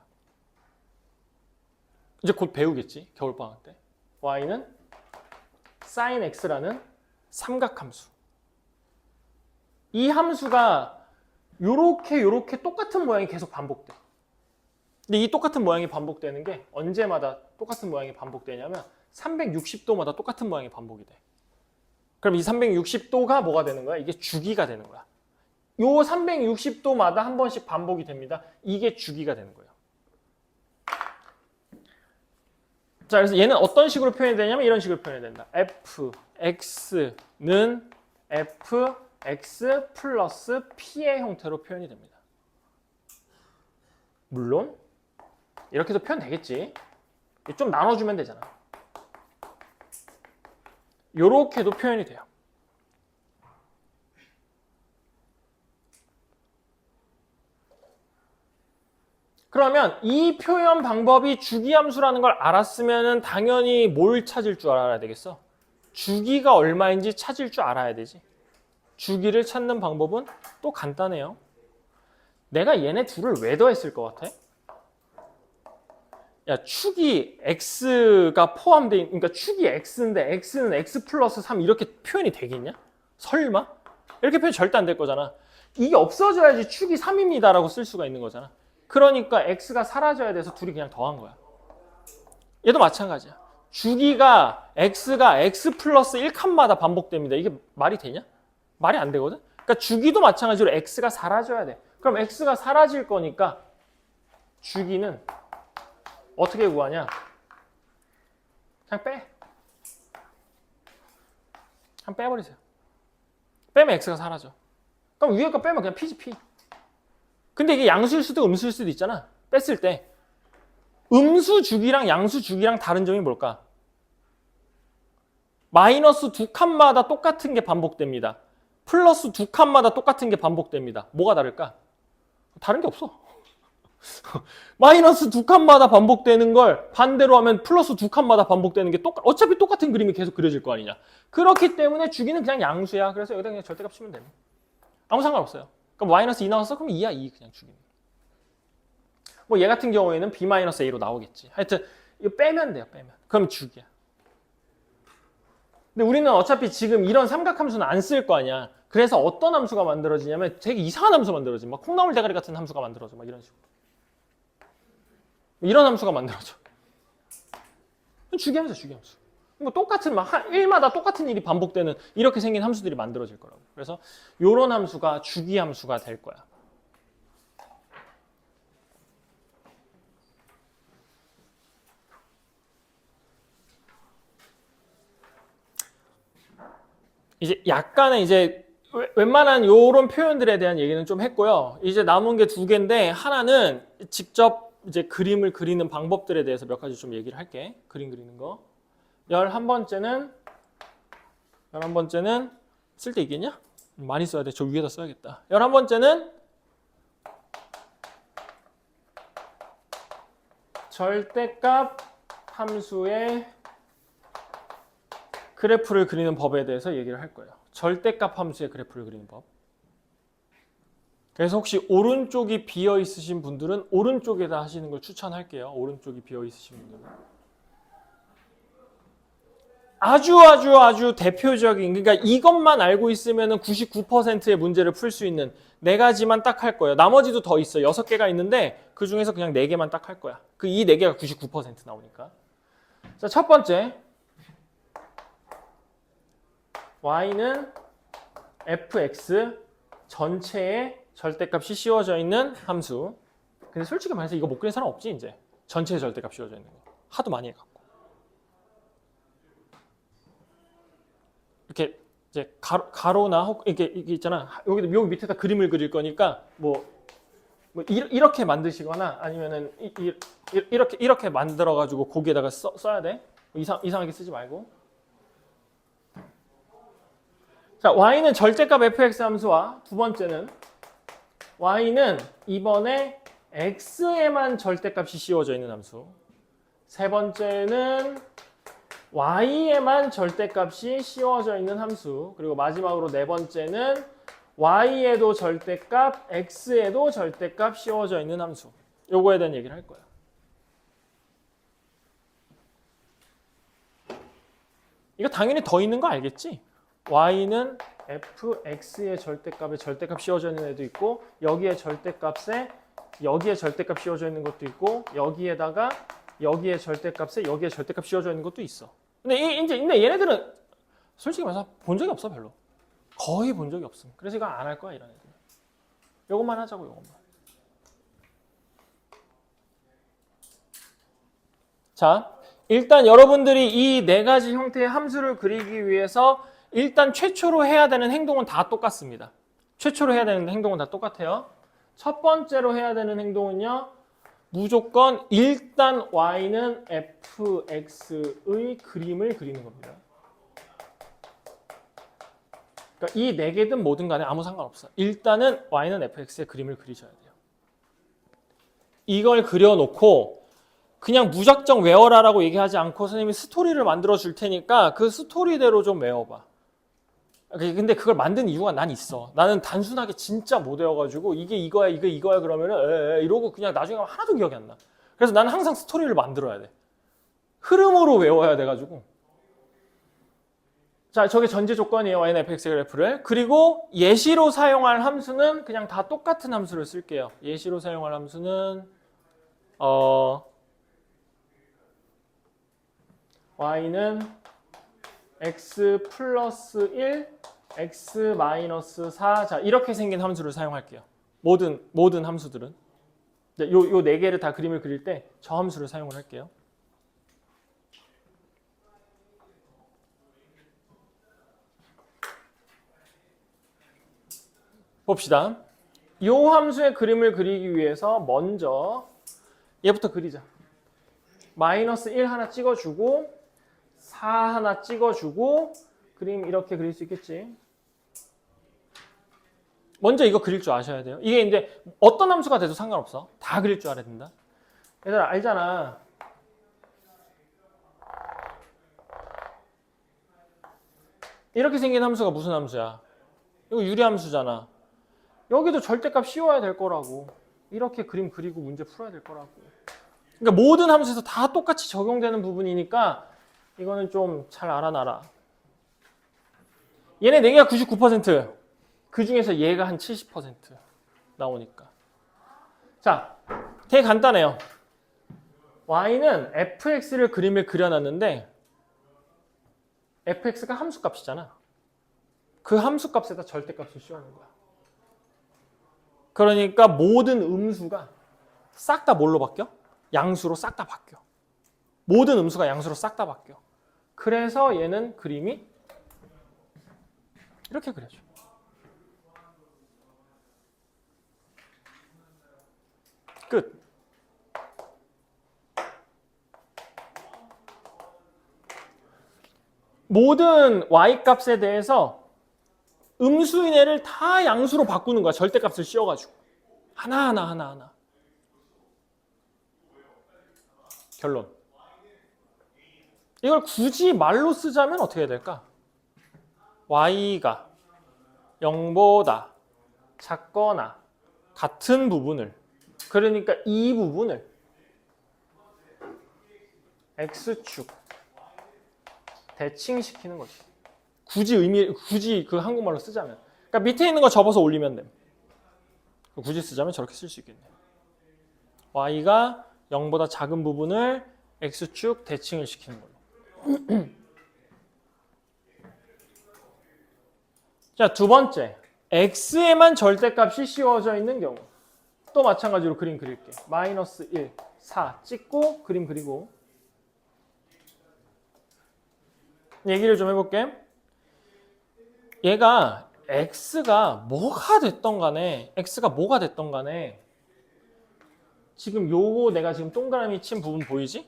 이제 곧 배우겠지, 겨울방학 때. y는 sin x라는 삼각함수. 이 함수가 요렇게 똑같은 모양이 계속 반복돼. 근데 이 똑같은 모양이 반복되는 게 언제마다 똑같은 모양이 반복되냐면 360도마다 똑같은 모양이 반복이 돼. 그럼 이 360도가 뭐가 되는 거야? 이게 주기가 되는 거야. 요 360도마다 한 번씩 반복이 됩니다. 이게 주기가 되는 거예요. 자, 그래서 얘는 어떤 식으로 표현이 되냐면 이런 식으로 표현이 된다. fx는 fx 플러스 p의 형태로 표현이 됩니다. 물론 이렇게도 표현 되겠지. 좀 나눠주면 되잖아. 요렇게도 표현이 돼요. 그러면 이 표현 방법이 주기함수라는 걸 알았으면 당연히 뭘 찾을 줄 알아야 되겠어? 주기가 얼마인지 찾을 줄 알아야 되지. 주기를 찾는 방법은 또 간단해요. 내가 얘네 둘을 왜 더했을 것 같아? 야, 축이 x가 포함되어 있는, 그러니까 축이 x인데 x는 x 플러스 3 이렇게 표현이 되겠냐? 설마? 이렇게 표현 절대 안 될 거잖아. 이게 없어져야지 축이 3입니다라고 쓸 수가 있는 거잖아. 그러니까 x가 사라져야 돼서 둘이 그냥 더한 거야. 얘도 마찬가지야. 주기가 x가 x 플러스 1칸마다 반복됩니다. 이게 말이 되냐? 말이 안 되거든? 그러니까 주기도 마찬가지로 x가 사라져야 돼. 그럼 x가 사라질 거니까 주기는 어떻게 구하냐? 그냥 빼. 그냥 빼버리세요. 빼면 x가 사라져. 그럼 위에 거 빼면 그냥 p지 p. 근데 이게 양수일 수도 음수일 수도 있잖아. 뺐을 때. 음수 주기랑 양수 주기랑 다른 점이 뭘까? 마이너스 두 칸마다 똑같은 게 반복됩니다. 플러스 두 칸마다 똑같은 게 반복됩니다. 뭐가 다를까? 다른 게 없어. 마이너스 두 칸마다 반복되는 걸 반대로 하면 플러스 두 칸마다 반복되는 게 어차피 똑같은 그림이 계속 그려질 거 아니냐. 그렇기 때문에 주기는 그냥 양수야. 그래서 여기다 그냥 절대값 치면 됩니다. 아무 상관없어요. 그럼 마이너스 2 나왔어? 그럼 2야 2 그냥 주기는. 뭐 얘 같은 경우에는 b-a로 나오겠지. 하여튼 이거 빼면 돼요. 빼면. 그럼 주기야. 근데 우리는 어차피 지금 이런 삼각함수는 안 쓸 거 아니야. 그래서 어떤 함수가 만들어지냐면 되게 이상한 함수 만들어지. 막 콩나물 대가리 같은 함수가 만들어져. 막 이런 식으로. 이런 함수가 만들어져. 주기함수야, 주기함수. 뭐 똑같은 막 1마다 똑같은 일이 반복되는 이렇게 생긴 함수들이 만들어질 거라고. 그래서 이런 함수가 주기함수가 될 거야. 이제 약간의 이제 웬만한 요런 표현들에 대한 얘기는 좀 했고요. 이제 남은 게 두 개인데 하나는 직접 이제 그림을 그리는 방법들에 대해서 몇 가지 좀 얘기를 할게. 그림 그리는 거. 11번째는 쓸 때 있겠냐? 많이 써야 돼. 저 위에다 써야겠다. 11번째는 절대값 함수의 그래프를 그리는 법에 대해서 얘기를 할 거예요. 절대값 함수의 그래프를 그리는 법. 그래서 혹시 오른쪽이 비어 있으신 분들은 오른쪽에다 하시는 걸 추천할게요. 오른쪽이 비어 있으신 분들은. 아주 대표적인, 그러니까 이것만 알고 있으면 99%의 문제를 풀 수 있는 4가지만 딱 할 거예요. 나머지도 더 있어. 6개가 있는데 그 중에서 그냥 4개만 딱 할 거야. 그 이 4개가 99% 나오니까. 자, 첫 번째. y는 fx 전체의 절대값이 씌워져 있는 함수. 근데 솔직히 말해서 이거 못 그린 사람 없지 이제. 전체의 절대값 씌워져 있는 거. 하도 많이 해갖고. 이렇게 이제 가로나 이게 있잖아. 여기 밑에다 그림을 그릴 거니까 뭐 이렇게 만드시거나 아니면은 이렇게 만들어 가지고 거기에다가 써야 돼. 이상하게 쓰지 말고. 자, y는 절대값 fx 함수와 두 번째는 y는 이번에 x에만 절대값이 씌워져 있는 함수. 세 번째는 y에만 절대값이 씌워져 있는 함수. 그리고 마지막으로 네 번째는 y에도 절대값, x에도 절대값 씌워져 있는 함수. 요거에 대한 얘기를 할 거야. 이거 당연히 더 있는 거 알겠지? y는 fx의 절대값에 절대값 씌워져 있는 애도 있고 여기에 절대값에 여기에 절대값 씌워져 있는 것도 있고 여기에다가 여기에 절대값에 여기에 절대값 씌워져 있는 것도 있어. 근데 얘네들은 솔직히 말해서 본 적이 없어 별로. 거의 본 적이 없음. 그래서 이거 안 할 거야 이런 애들. 요것만 하자고 요것만. 자, 일단 여러분들이 이 4가지 형태의 함수를 그리기 위해서 일단 최초로 해야 되는 행동은 다 똑같습니다. 최초로 해야 되는 행동은 다 똑같아요. 첫 번째로 해야 되는 행동은요. 무조건 일단 y는 fx의 그림을 그리는 겁니다. 그러니까 이 네 개든 뭐든 간에 아무 상관없어. 일단은 y는 fx의 그림을 그리셔야 돼요. 이걸 그려놓고 그냥 무작정 외워라라고 얘기하지 않고 선생님이 스토리를 만들어 줄 테니까 그 스토리대로 좀 외워봐. 근데 그걸 만든 이유가 난 있어. 나는 단순하게 진짜 못 외워가지고 이게 이거야 이게 이거야 그러면은 이러고 그냥 나중에 하나도 기억이 안 나. 그래서 나는 항상 스토리를 만들어야 돼. 흐름으로 외워야 돼가지고. 자, 저게 전제 조건이에요. y는 fx 그래프를. 그리고 예시로 사용할 함수는 그냥 다 똑같은 함수를 쓸게요. 예시로 사용할 함수는 y는 x 플러스 1, x 마이너스 4. 자, 이렇게 생긴 함수를 사용할게요. 모든 함수들은. 요 네 개를 다 그림을 그릴 때 저 함수를 사용을 할게요. 봅시다. 이 함수의 그림을 그리기 위해서 먼저 얘부터 그리자. 마이너스 1 하나 찍어주고 4 하나 찍어주고 그림 이렇게 그릴 수 있겠지. 먼저 이거 그릴 줄 아셔야 돼요. 이게 이제 어떤 함수가 돼도 상관없어. 다 그릴 줄 알아야 된다. 얘들아 알잖아. 이렇게 생긴 함수가 무슨 함수야? 이거 유리함수잖아. 여기도 절대값 씌워야 될 거라고. 이렇게 그림 그리고 문제 풀어야 될 거라고. 그러니까 모든 함수에서 다 똑같이 적용되는 부분이니까 이거는 좀 잘 알아놔라. 얘네 4개가 99%. 그 중에서 얘가 한 70% 나오니까. 자, 되게 간단해요. y는 fx를 그림을 그려놨는데 fx가 함수값이잖아. 그 함수값에다 절대값을 씌우는 거야. 그러니까 모든 음수가 싹 다 뭘로 바뀌어? 양수로 싹 다 바뀌어. 모든 음수가 양수로 싹 다 바뀌어. 그래서 얘는 그림이 이렇게 그려져. 끝. 모든 y값에 대해서 음수인 애를 다 양수로 바꾸는 거야. 절대값을 씌워가지고. 하나하나. 결론. 이걸 굳이 말로 쓰자면 어떻게 해야 될까? y가 0보다 작거나 같은 부분을, 그러니까 이 부분을 x축 대칭시키는 거지. 굳이 그 한국말로 쓰자면. 그러니까 밑에 있는 거 접어서 올리면 돼. 굳이 쓰자면 저렇게 쓸 수 있겠네. y가 0보다 작은 부분을 x축 대칭을 시키는 걸로. 자, 두 번째. x에만 절대값이 씌워져 있는 경우. 또 마찬가지로 그림 그릴게. 마이너스 1, 4 찍고 그림 그리고. 얘기를 좀 해볼게. 얘가 x가 뭐가 됐던 간에 지금 요거 내가 지금 동그라미 친 부분 보이지?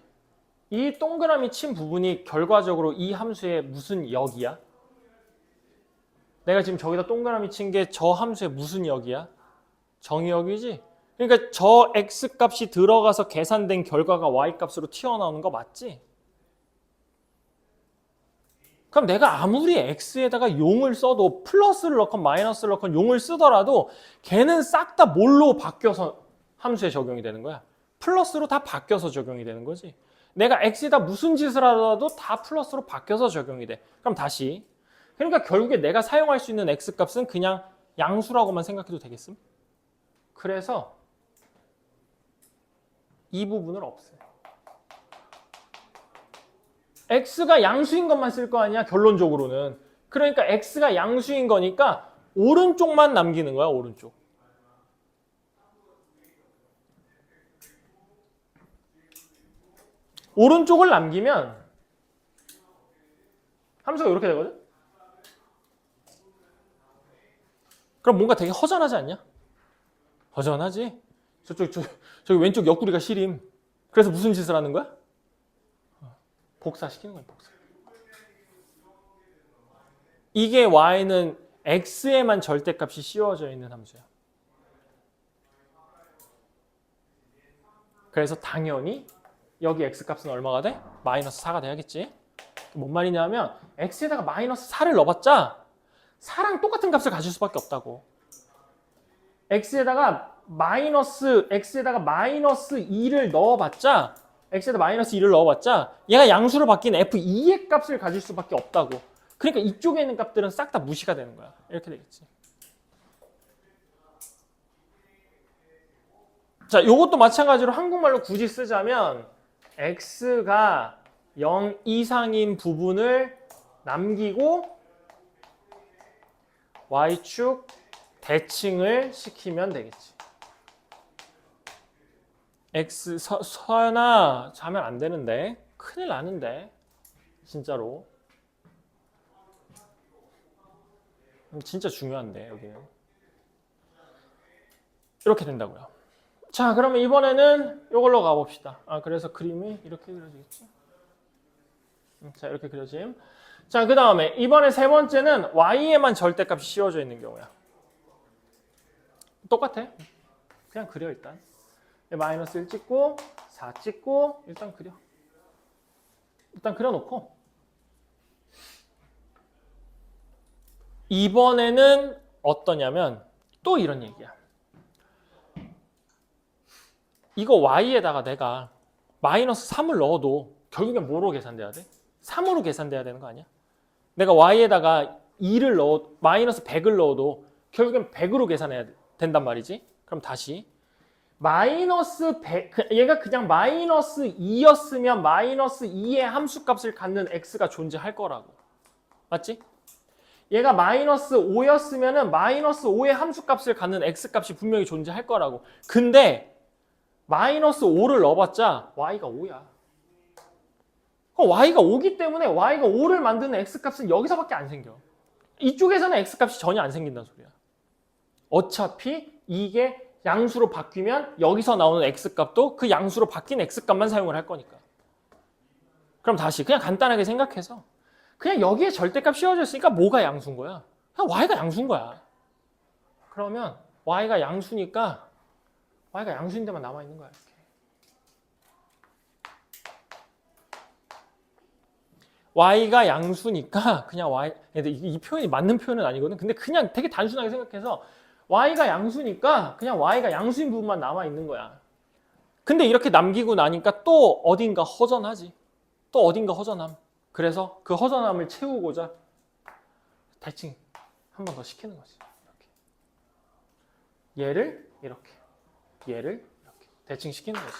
이 동그라미 친 부분이 결과적으로 이 함수의 무슨 역이야? 내가 지금 저기다 동그라미 친 게 저 함수의 무슨 역이야? 정의역이지? 그러니까 저 x값이 들어가서 계산된 결과가 y값으로 튀어나오는 거 맞지? 그럼 내가 아무리 x에다가 용을 써도 플러스를 넣건 마이너스를 넣건 용을 쓰더라도 걔는 싹 다 뭘로 바뀌어서 함수에 적용이 되는 거야? 플러스로 다 바뀌어서 적용이 되는 거지. 내가 x에다 무슨 짓을 하더라도 다 플러스로 바뀌어서 적용이 돼. 그럼 다시. 그러니까 결국에 내가 사용할 수 있는 x값은 그냥 양수라고만 생각해도 되겠음? 그래서 이 부분을 없애. x가 양수인 것만 쓸 거 아니야, 결론적으로는. 그러니까 x가 양수인 거니까 오른쪽만 남기는 거야, 오른쪽. 오른쪽을 남기면 함수가 이렇게 되거든? 그럼 뭔가 되게 허전하지 않냐? 허전하지? 저기 왼쪽 옆구리가 시림. 그래서 무슨 짓을 하는 거야? 복사시키는 거야, 복사. 이게 y는 x에만 절대값이 씌워져 있는 함수야. 그래서 당연히 여기 x값은 얼마가 돼? 마이너스 4가 돼야겠지. 뭔 말이냐면 x에다가 마이너스 4를 넣어봤자 4랑 똑같은 값을 가질 수밖에 없다고. x에다가 마이너스 2를 넣어봤자 x에다 마이너스 2를 넣어봤자 얘가 양수로 바뀐 f2의 값을 가질 수밖에 없다고. 그러니까 이쪽에 있는 값들은 싹 다 무시가 되는 거야. 이렇게 되겠지. 자, 요것도 마찬가지로 한국말로 굳이 쓰자면 x가 0 이상인 부분을 남기고 y축 대칭을 시키면 되겠지. x 서연아 자면 안 되는데 큰일 나는데 진짜로 진짜 중요한데 여기 이렇게 된다고요. 자, 그러면 이번에는 이걸로 가봅시다. 그래서 그림이 이렇게 그려지겠지. 자, 이렇게 그려짐. 자, 그 다음에 이번에 세 번째는 y에만 절대값이 씌워져 있는 경우야. 똑같아. 그냥 그려 일단. 마이너스 1 찍고 4 찍고 일단 그려. 일단 그려놓고 이번에는 어떠냐면 또 이런 얘기야. 이거 y에다가 내가 마이너스 3을 넣어도 결국엔 뭐로 계산돼야 돼? 3으로 계산돼야 되는 거 아니야? 내가 y에다가 2를 마이너스 100을 넣어도 결국엔 100으로 계산해야 된단 말이지. 그럼 다시 마이너스 100, 얘가 그냥 마이너스 2였으면 마이너스 2의 함수값을 갖는 x가 존재할 거라고. 맞지? 얘가 마이너스 5였으면 마이너스 5의 함수값을 갖는 x값이 분명히 존재할 거라고. 근데 마이너스 5를 넣어봤자 y가 5야. 그럼 y가 5기 때문에 y가 5를 만드는 x값은 여기서밖에 안 생겨. 이쪽에서는 x값이 전혀 안 생긴다는 소리야. 어차피 이게 양수로 바뀌면 여기서 나오는 x값도 그 양수로 바뀐 x값만 사용을 할 거니까. 그럼 다시 그냥 간단하게 생각해서 그냥 여기에 절대값 씌워져 있으니까 뭐가 양수인 거야? 그냥 y가 양수인 거야. 그러면 y가 양수니까 y가 양수인 데만 남아있는 거야. 이렇게. y가 양수니까 그냥 이 표현이 맞는 표현은 아니거든. 근데 그냥 되게 단순하게 생각해서 y가 양수니까 그냥 y가 양수인 부분만 남아있는 거야. 근데 이렇게 남기고 나니까 또 어딘가 허전하지. 또 어딘가 허전함. 그래서 그 허전함을 채우고자 대칭 한 번 더 시키는 거지. 이렇게. 얘를 이렇게. 얘를 이렇게 대칭시키는 거지.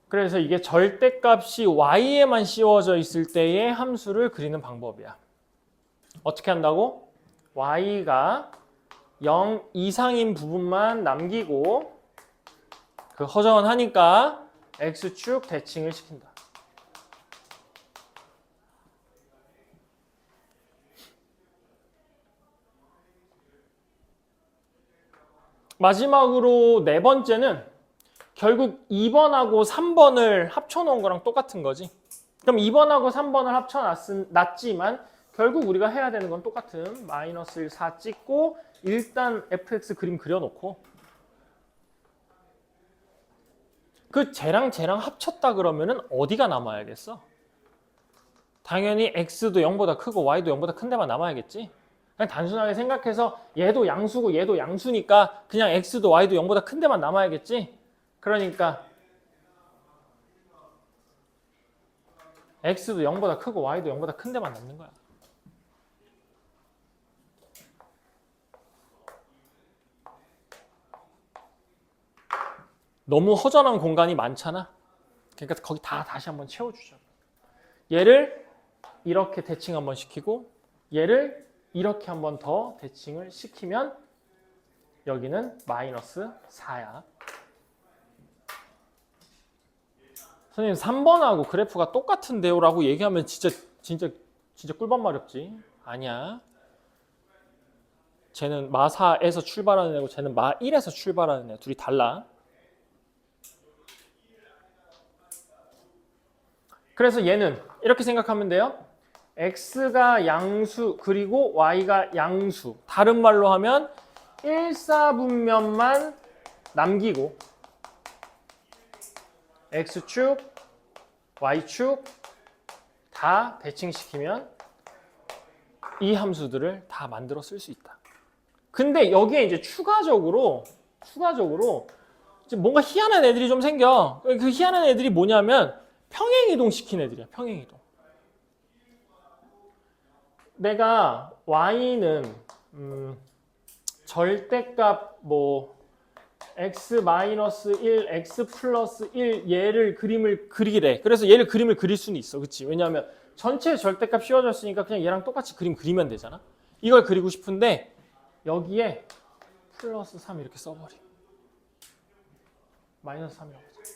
그래서 이게 절대값이 y에만 씌워져 있을 때의 함수를 그리는 방법이야. 어떻게 한다고? y가 0 이상인 부분만 남기고 그 허전하니까 x축 대칭을 시킨다. 마지막으로 네 번째는 결국 2번하고 3번을 합쳐놓은 거랑 똑같은 거지. 그럼 2번하고 3번을 합쳐놨지만 결국 우리가 해야 되는 건 똑같은 마이너스 1, 4 찍고 일단 fx 그림 그려놓고 그 쟤랑 합쳤다 그러면은 어디가 남아야겠어? 당연히 x도 0보다 크고 y도 0보다 큰 데만 남아야겠지. 그냥 단순하게 생각해서 얘도 양수고 얘도 양수니까 그냥 x도 y도 0보다 큰 데만 남아야겠지. 그러니까 x도 0보다 크고 y도 0보다 큰 데만 남는 거야. 너무 허전한 공간이 많잖아. 그러니까 거기 다 다시 한번 채워주자. 얘를 이렇게 대칭 한번 시키고 얘를 이렇게 한번 더 대칭을 시키면 여기는 마이너스 4야. 선생님 3번하고 그래프가 똑같은데요? 라고 얘기하면 진짜 꿀밤 마렵지. 아니야. 쟤는 마 4에서 출발하는 애고 쟤는 마 1에서 출발하는 애. 둘이 달라. 그래서 얘는 이렇게 생각하면 돼요. x가 양수 그리고 y가 양수. 다른 말로 하면 1사분면만 남기고 x축, y축 다 대칭시키면 이 함수들을 다 만들어 쓸 수 있다. 근데 여기에 이제 추가적으로 이제 뭔가 희한한 애들이 좀 생겨. 그 희한한 애들이 뭐냐면 평행이동 시킨 애들이야. 평행이동. 내가 y는 절대값 뭐 x-1, x+1 얘를 그림을 그리래. 그래서 얘를 그림을 그릴 수는 있어. 그치? 왜냐하면 전체 절대값 씌워졌으니까 그냥 얘랑 똑같이 그림 그리면 되잖아. 이걸 그리고 싶은데 여기에 플러스 3 이렇게 써버림. 마이너스 3이라고 하자.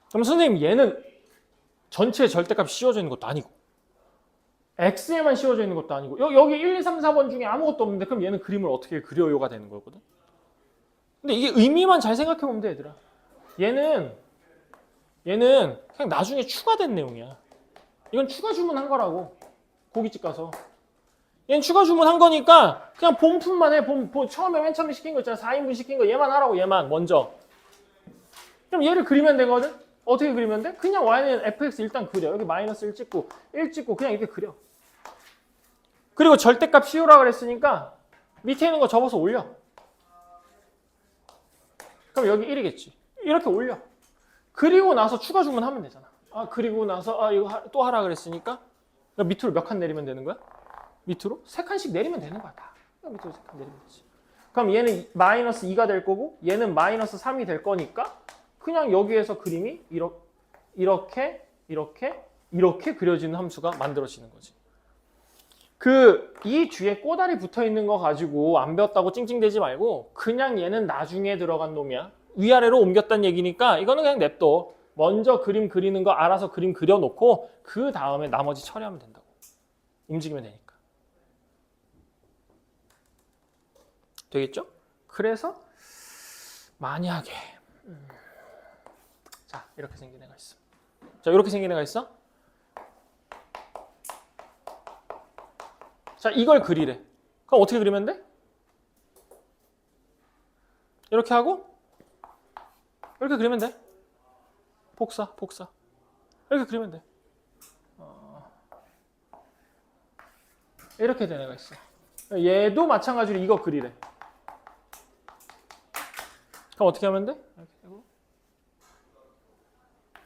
그럼 선생님 얘는 전체 절대값이 씌워져 있는 것도 아니고 x에만 씌워져 있는 것도 아니고 여기 1, 2, 3, 4번 중에 아무것도 없는데 그럼 얘는 그림을 어떻게 그려요가 되는 거거든. 근데 이게 의미만 잘 생각해 보면 돼 얘들아. 얘는 그냥 나중에 추가된 내용이야. 이건 추가 주문한 거라고. 고깃집 가서. 얘는 추가 주문한 거니까 그냥 본품만 해. 처음에 맨 처음에 시킨 거 있잖아. 4인분 시킨 거 얘만 하라고 얘만 먼저. 그럼 얘를 그리면 되거든. 어떻게 그리면 돼? 그냥 y는 fx 일단 그려. 여기 마이너스 1 찍고 1 찍고 그냥 이렇게 그려. 그리고 절대값 씌우라 그랬으니까 밑에 있는 거 접어서 올려. 그럼 여기 1이겠지. 이렇게 올려. 그리고 나서 추가 주문하면 되잖아. 그리고 나서 이거 또 하라 그랬으니까 밑으로 몇 칸 내리면 되는 거야? 밑으로 3칸씩 내리면 되는 거야. 다. 밑으로 3칸 내리면 되지. 그럼 얘는 마이너스 2가 될 거고 얘는 마이너스 3이 될 거니까 그냥 여기에서 그림이 이렇게 그려지는 함수가 만들어지는 거지. 이 뒤에 꼬다리 붙어 있는 거 가지고 안 배웠다고 찡찡대지 말고 그냥 얘는 나중에 들어간 놈이야. 위아래로 옮겼다는 얘기니까 이거는 그냥 냅둬. 먼저 그림 그리는 거 알아서 그림 그려놓고 그 다음에 나머지 처리하면 된다고. 움직이면 되니까. 되겠죠? 그래서 만약에 자 이렇게 생긴 애가 있어. 자 이렇게 생긴 애가 있어. 자 이걸 그리래. 그럼 어떻게 그리면 돼? 이렇게 하고 이렇게 그리면 돼. 복사 이렇게 그리면 돼. 이렇게 된 애가 있어. 얘도 마찬가지로 이거 그리래. 그럼 어떻게 하면 돼?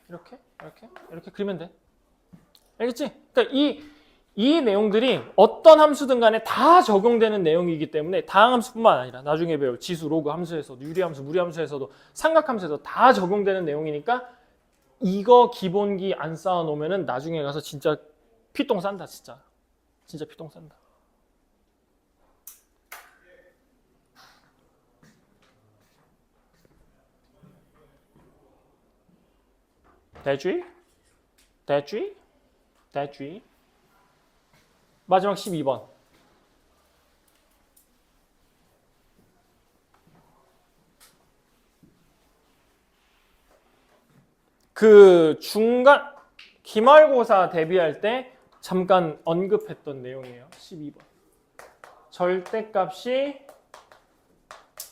이렇게 그리면 돼. 알겠지? 그러니까 이 내용들이 어떤 함수든 간에 다 적용되는 내용이기 때문에 다항함수뿐만 아니라 나중에 배울 지수, 로그 함수에서도 유리함수, 무리함수에서도 삼각함수에서도 다 적용되는 내용이니까 이거 기본기 안 쌓아놓으면 나중에 가서 진짜 피똥 싼다. 진짜 피똥 싼다. 됐지? 마지막 12번. 그 중간 기말고사 대비할 때 잠깐 언급했던 내용이에요. 12번. 절대값이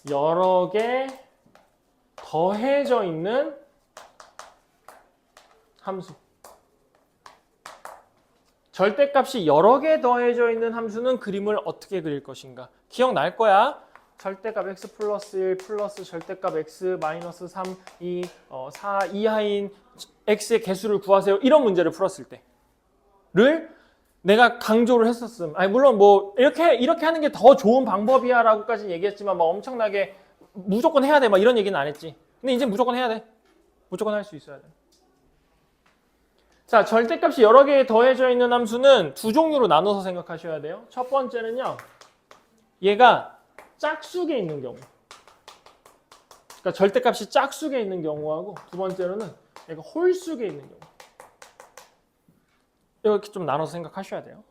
여러 개 더해져 있는 함수. 절대값이 여러 개 더해져 있는 함수는 그림을 어떻게 그릴 것인가. 기억날 거야. 절대값 x 플러스 1 플러스 절대값 x 마이너스 3, 2, 4 이하인 x의 개수를 구하세요. 이런 문제를 풀었을 때를 내가 강조를 했었음. 아니 물론 뭐 이렇게 하는 게 더 좋은 방법이야라고까지 얘기했지만 막 엄청나게 무조건 해야 돼. 막 이런 얘기는 안 했지. 근데 이제 무조건 해야 돼. 무조건 할 수 있어야 돼. 자, 절대값이 여러 개 더해져 있는 함수는 두 종류로 나눠서 생각하셔야 돼요. 첫 번째는요. 얘가 짝수에 있는 경우. 그러니까 절대값이 짝수에 있는 경우하고 두 번째로는 얘가 홀수에 있는 경우. 이렇게 좀 나눠서 생각하셔야 돼요.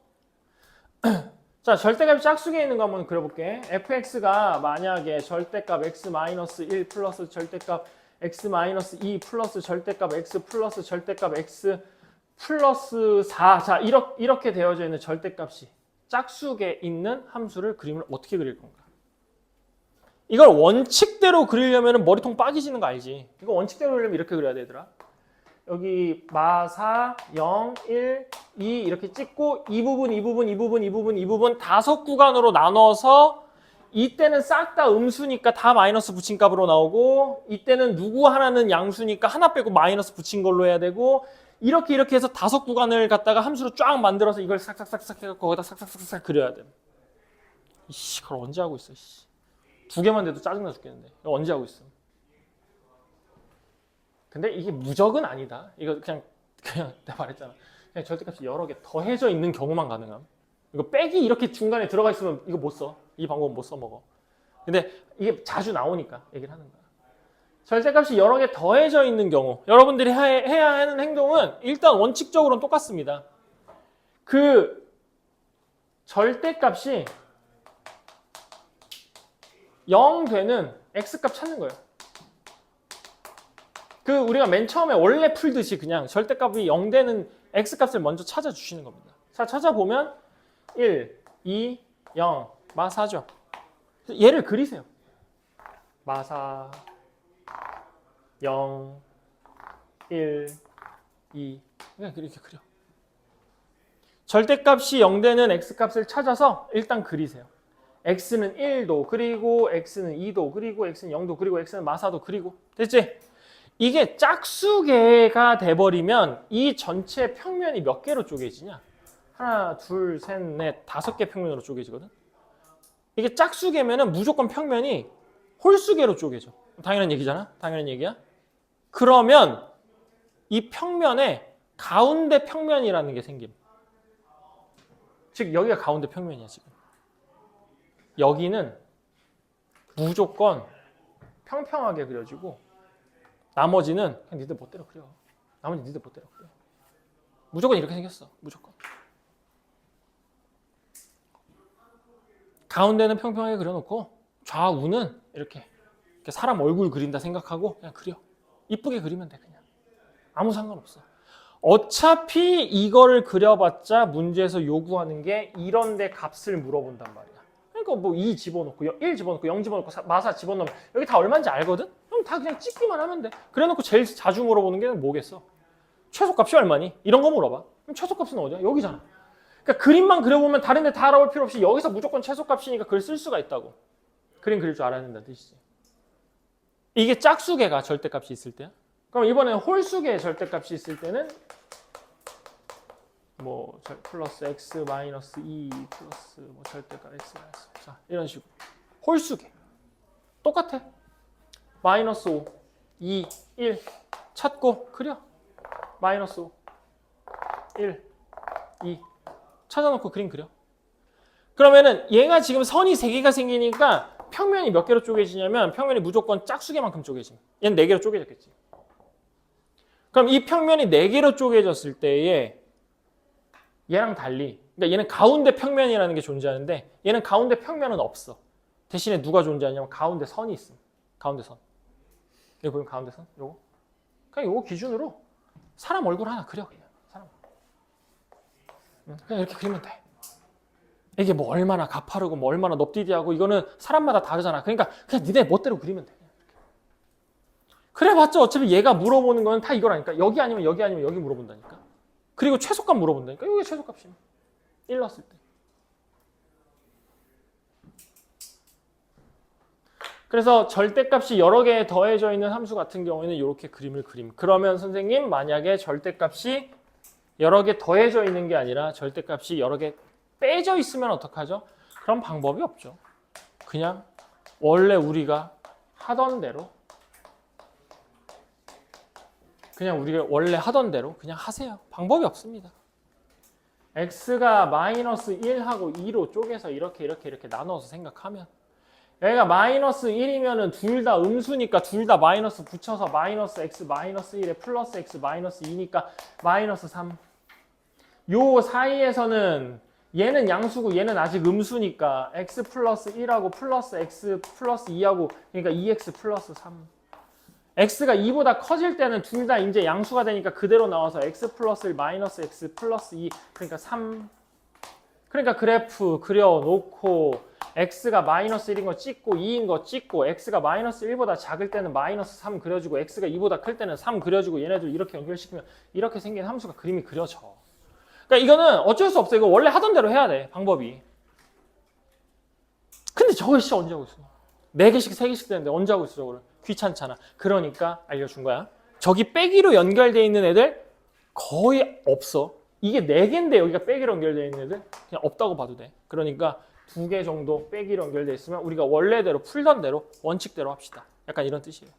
자, 절대값이 짝수기에 있는 거 한번 그려볼게. fx가 만약에 절대값 x-1 플러스 절대값 x-2 플러스 절대값 x 플러스 절대값 x 플러스 4. 자, 이렇게 되어져 있는 절대값이 짝수계에 있는 함수를 그림을 어떻게 그릴 건가? 이걸 원칙대로 그리려면 머리통 빠지시는 거 알지? 이거 원칙대로 그리려면 이렇게 그려야 되더라. 여기 마사 0, 1, 2 이렇게 찍고 이 부분 다섯 구간으로 나눠서 이때는 싹 다 음수니까 다 마이너스 붙인 값으로 나오고 이때는 누구 하나는 양수니까 하나 빼고 마이너스 붙인 걸로 해야 되고 이렇게 해서 다섯 구간을 갖다가 함수로 쫙 만들어서 이걸 싹싹싹싹 해갖고 거기다 싹싹싹싹 그려야 돼. 이씨, 그걸 언제 하고 있어? 씨. 두 개만 돼도 짜증나 죽겠는데. 이거 언제 하고 있어? 근데 이게 무적은 아니다. 이거 그냥 내가 말했잖아. 그냥 절대값이 여러 개 더해져 있는 경우만 가능함. 이거 빼기 이렇게 중간에 들어가 있으면 이거 못 써. 이 방법은 못 써먹어. 근데 이게 자주 나오니까 얘기를 하는 거야. 절대값이 여러 개 더해져 있는 경우 여러분들이 해야 하는 행동은 일단 원칙적으로는 똑같습니다. 그 절대값이 0 되는 x값 찾는 거예요. 그 우리가 맨 처음에 원래 풀듯이 그냥 절대값이 0 되는 x값을 먼저 찾아주시는 겁니다. 자, 찾아보면 1, 2, 0, 마사죠. 얘를 그리세요. 마사 0, 1, 2 그냥 이렇게 그려. 절대값이 0 되는 x값을 찾아서 일단 그리세요. x는 1도 그리고 x는 2도 그리고 x는 0도 그리고 x는 마사도 그리고 됐지? 이게 짝수계가 돼버리면 이 전체 평면이 몇 개로 쪼개지냐? 하나, 둘, 셋, 넷, 5개 평면으로 쪼개지거든? 이게 짝수계면은 무조건 평면이 홀수계로 쪼개져. 당연한 얘기잖아? 당연한 얘기야? 그러면 이 평면에 가운데 평면이라는 게 생김. 즉 여기가 가운데 평면이야 지금. 여기는 무조건 평평하게 그려지고 나머지는 그냥 니들 멋대로 그려. 나머지 니들 멋대로 그려. 무조건 이렇게 생겼어. 무조건. 가운데는 평평하게 그려놓고 좌우는 이렇게 사람 얼굴 그린다 생각하고 그냥 그려. 이쁘게 그리면 돼 그냥. 아무 상관없어. 어차피 이거를 그려봤자 문제에서 요구하는 게 이런 데 값을 물어본단 말이야. 그러니까 뭐 2 집어넣고 1 집어넣고 0 집어넣고 마사 집어넣으면 여기 다 얼마인지 알거든? 그럼 다 그냥 찍기만 하면 돼. 그래놓고 제일 자주 물어보는 게 뭐겠어? 최소값이 얼마니? 이런 거 물어봐. 그럼 최소값은 어디야? 여기잖아. 그러니까 그림만 그려보면 다른 데 다 알아볼 필요 없이 여기서 무조건 최소값이니까 그걸 쓸 수가 있다고. 그림 그릴 줄 알아야 된다는 뜻이지. 이게 짝수계가 절대값이 있을 때야. 그럼 이번에는 홀수계의 절대값이 있을 때는 뭐 플러스 x 마이너스 2 플러스 뭐 절대값 x 마이너스 자 이런 식으로 홀수계 똑같아. 마이너스 5, 2, 1 찾고 그려. 마이너스 5, 1, 2 찾아놓고 그림 그려. 그러면은 얘가 지금 선이 3개가 생기니까 평면이 몇 개로 쪼개지냐면 평면이 무조건 짝수계만큼 쪼개짐. 얘는 4개로 쪼개졌겠지. 그럼 이 평면이 4개로 쪼개졌을 때에 얘랑 달리 그러니까 얘는 가운데 평면이라는 게 존재하는데 얘는 가운데 평면은 없어. 대신에 누가 존재하냐면 가운데 선이 있음. 가운데 선. 여기 보면 가운데 선? 요거. 그냥 요거 기준으로 사람 얼굴 하나 그려 그냥. 사람. 그냥 이렇게 그리면 돼. 이게 뭐 얼마나 가파르고 뭐 얼마나 넙디디하고 이거는 사람마다 다르잖아. 그러니까 그냥 니네 멋대로 그리면 돼. 그래봤자 어차피 얘가 물어보는 건 다 이거라니까. 여기 아니면 여기 아니면 여기 물어본다니까. 그리고 최소값 물어본다니까. 여기 최소값이면 1 넣었을 때. 그래서 절대값이 여러 개 더해져 있는 함수 같은 경우에는 이렇게 그림을 그림. 그러면 선생님 만약에 절대값이 여러 개 더해져 있는 게 아니라 절대값이 여러 개 빼져 있으면 어떡하죠? 그런 방법이 없죠. 그냥 원래 우리가 하던 대로 그냥 우리가 원래 하던 대로 그냥 하세요. 방법이 없습니다. x가 마이너스 1하고 2로 쪼개서 이렇게 나눠서 생각하면 여기가 마이너스 1이면은 둘 다 음수니까 둘 다 마이너스 붙여서 마이너스 x 마이너스 1에 플러스 x 마이너스 2니까 마이너스 3. 요 사이에서는 얘는 양수고 얘는 아직 음수니까 x 플러스 1하고 플러스 x 플러스 2하고 그러니까 2x 플러스 3. x가 2보다 커질 때는 둘 다 이제 양수가 되니까 그대로 나와서 x 플러스 1 마이너스 x 플러스 2 그러니까 3. 그러니까 그래프 그려놓고 x가 마이너스 1인 거 찍고 2인 거 찍고 x가 마이너스 1보다 작을 때는 마이너스 3 그려주고 x가 2보다 클 때는 3 그려주고 얘네들 이렇게 연결시키면 이렇게 생긴 함수가 그림이 그려져. 그러니까 이거는 어쩔 수 없어. 이거 원래 하던 대로 해야 돼. 방법이. 근데 저거 진짜 언제 하고 있어? 4개씩 3개씩 되는데 언제 하고 있어 저거를? 귀찮잖아. 그러니까 알려준 거야. 저기 빼기로 연결되어 있는 애들 거의 없어. 이게 4개인데 여기가 빼기로 연결되어 있는 애들 그냥 없다고 봐도 돼. 그러니까 2개 정도 빼기로 연결되어 있으면 우리가 원래대로 풀던 대로 원칙대로 합시다. 약간 이런 뜻이에요.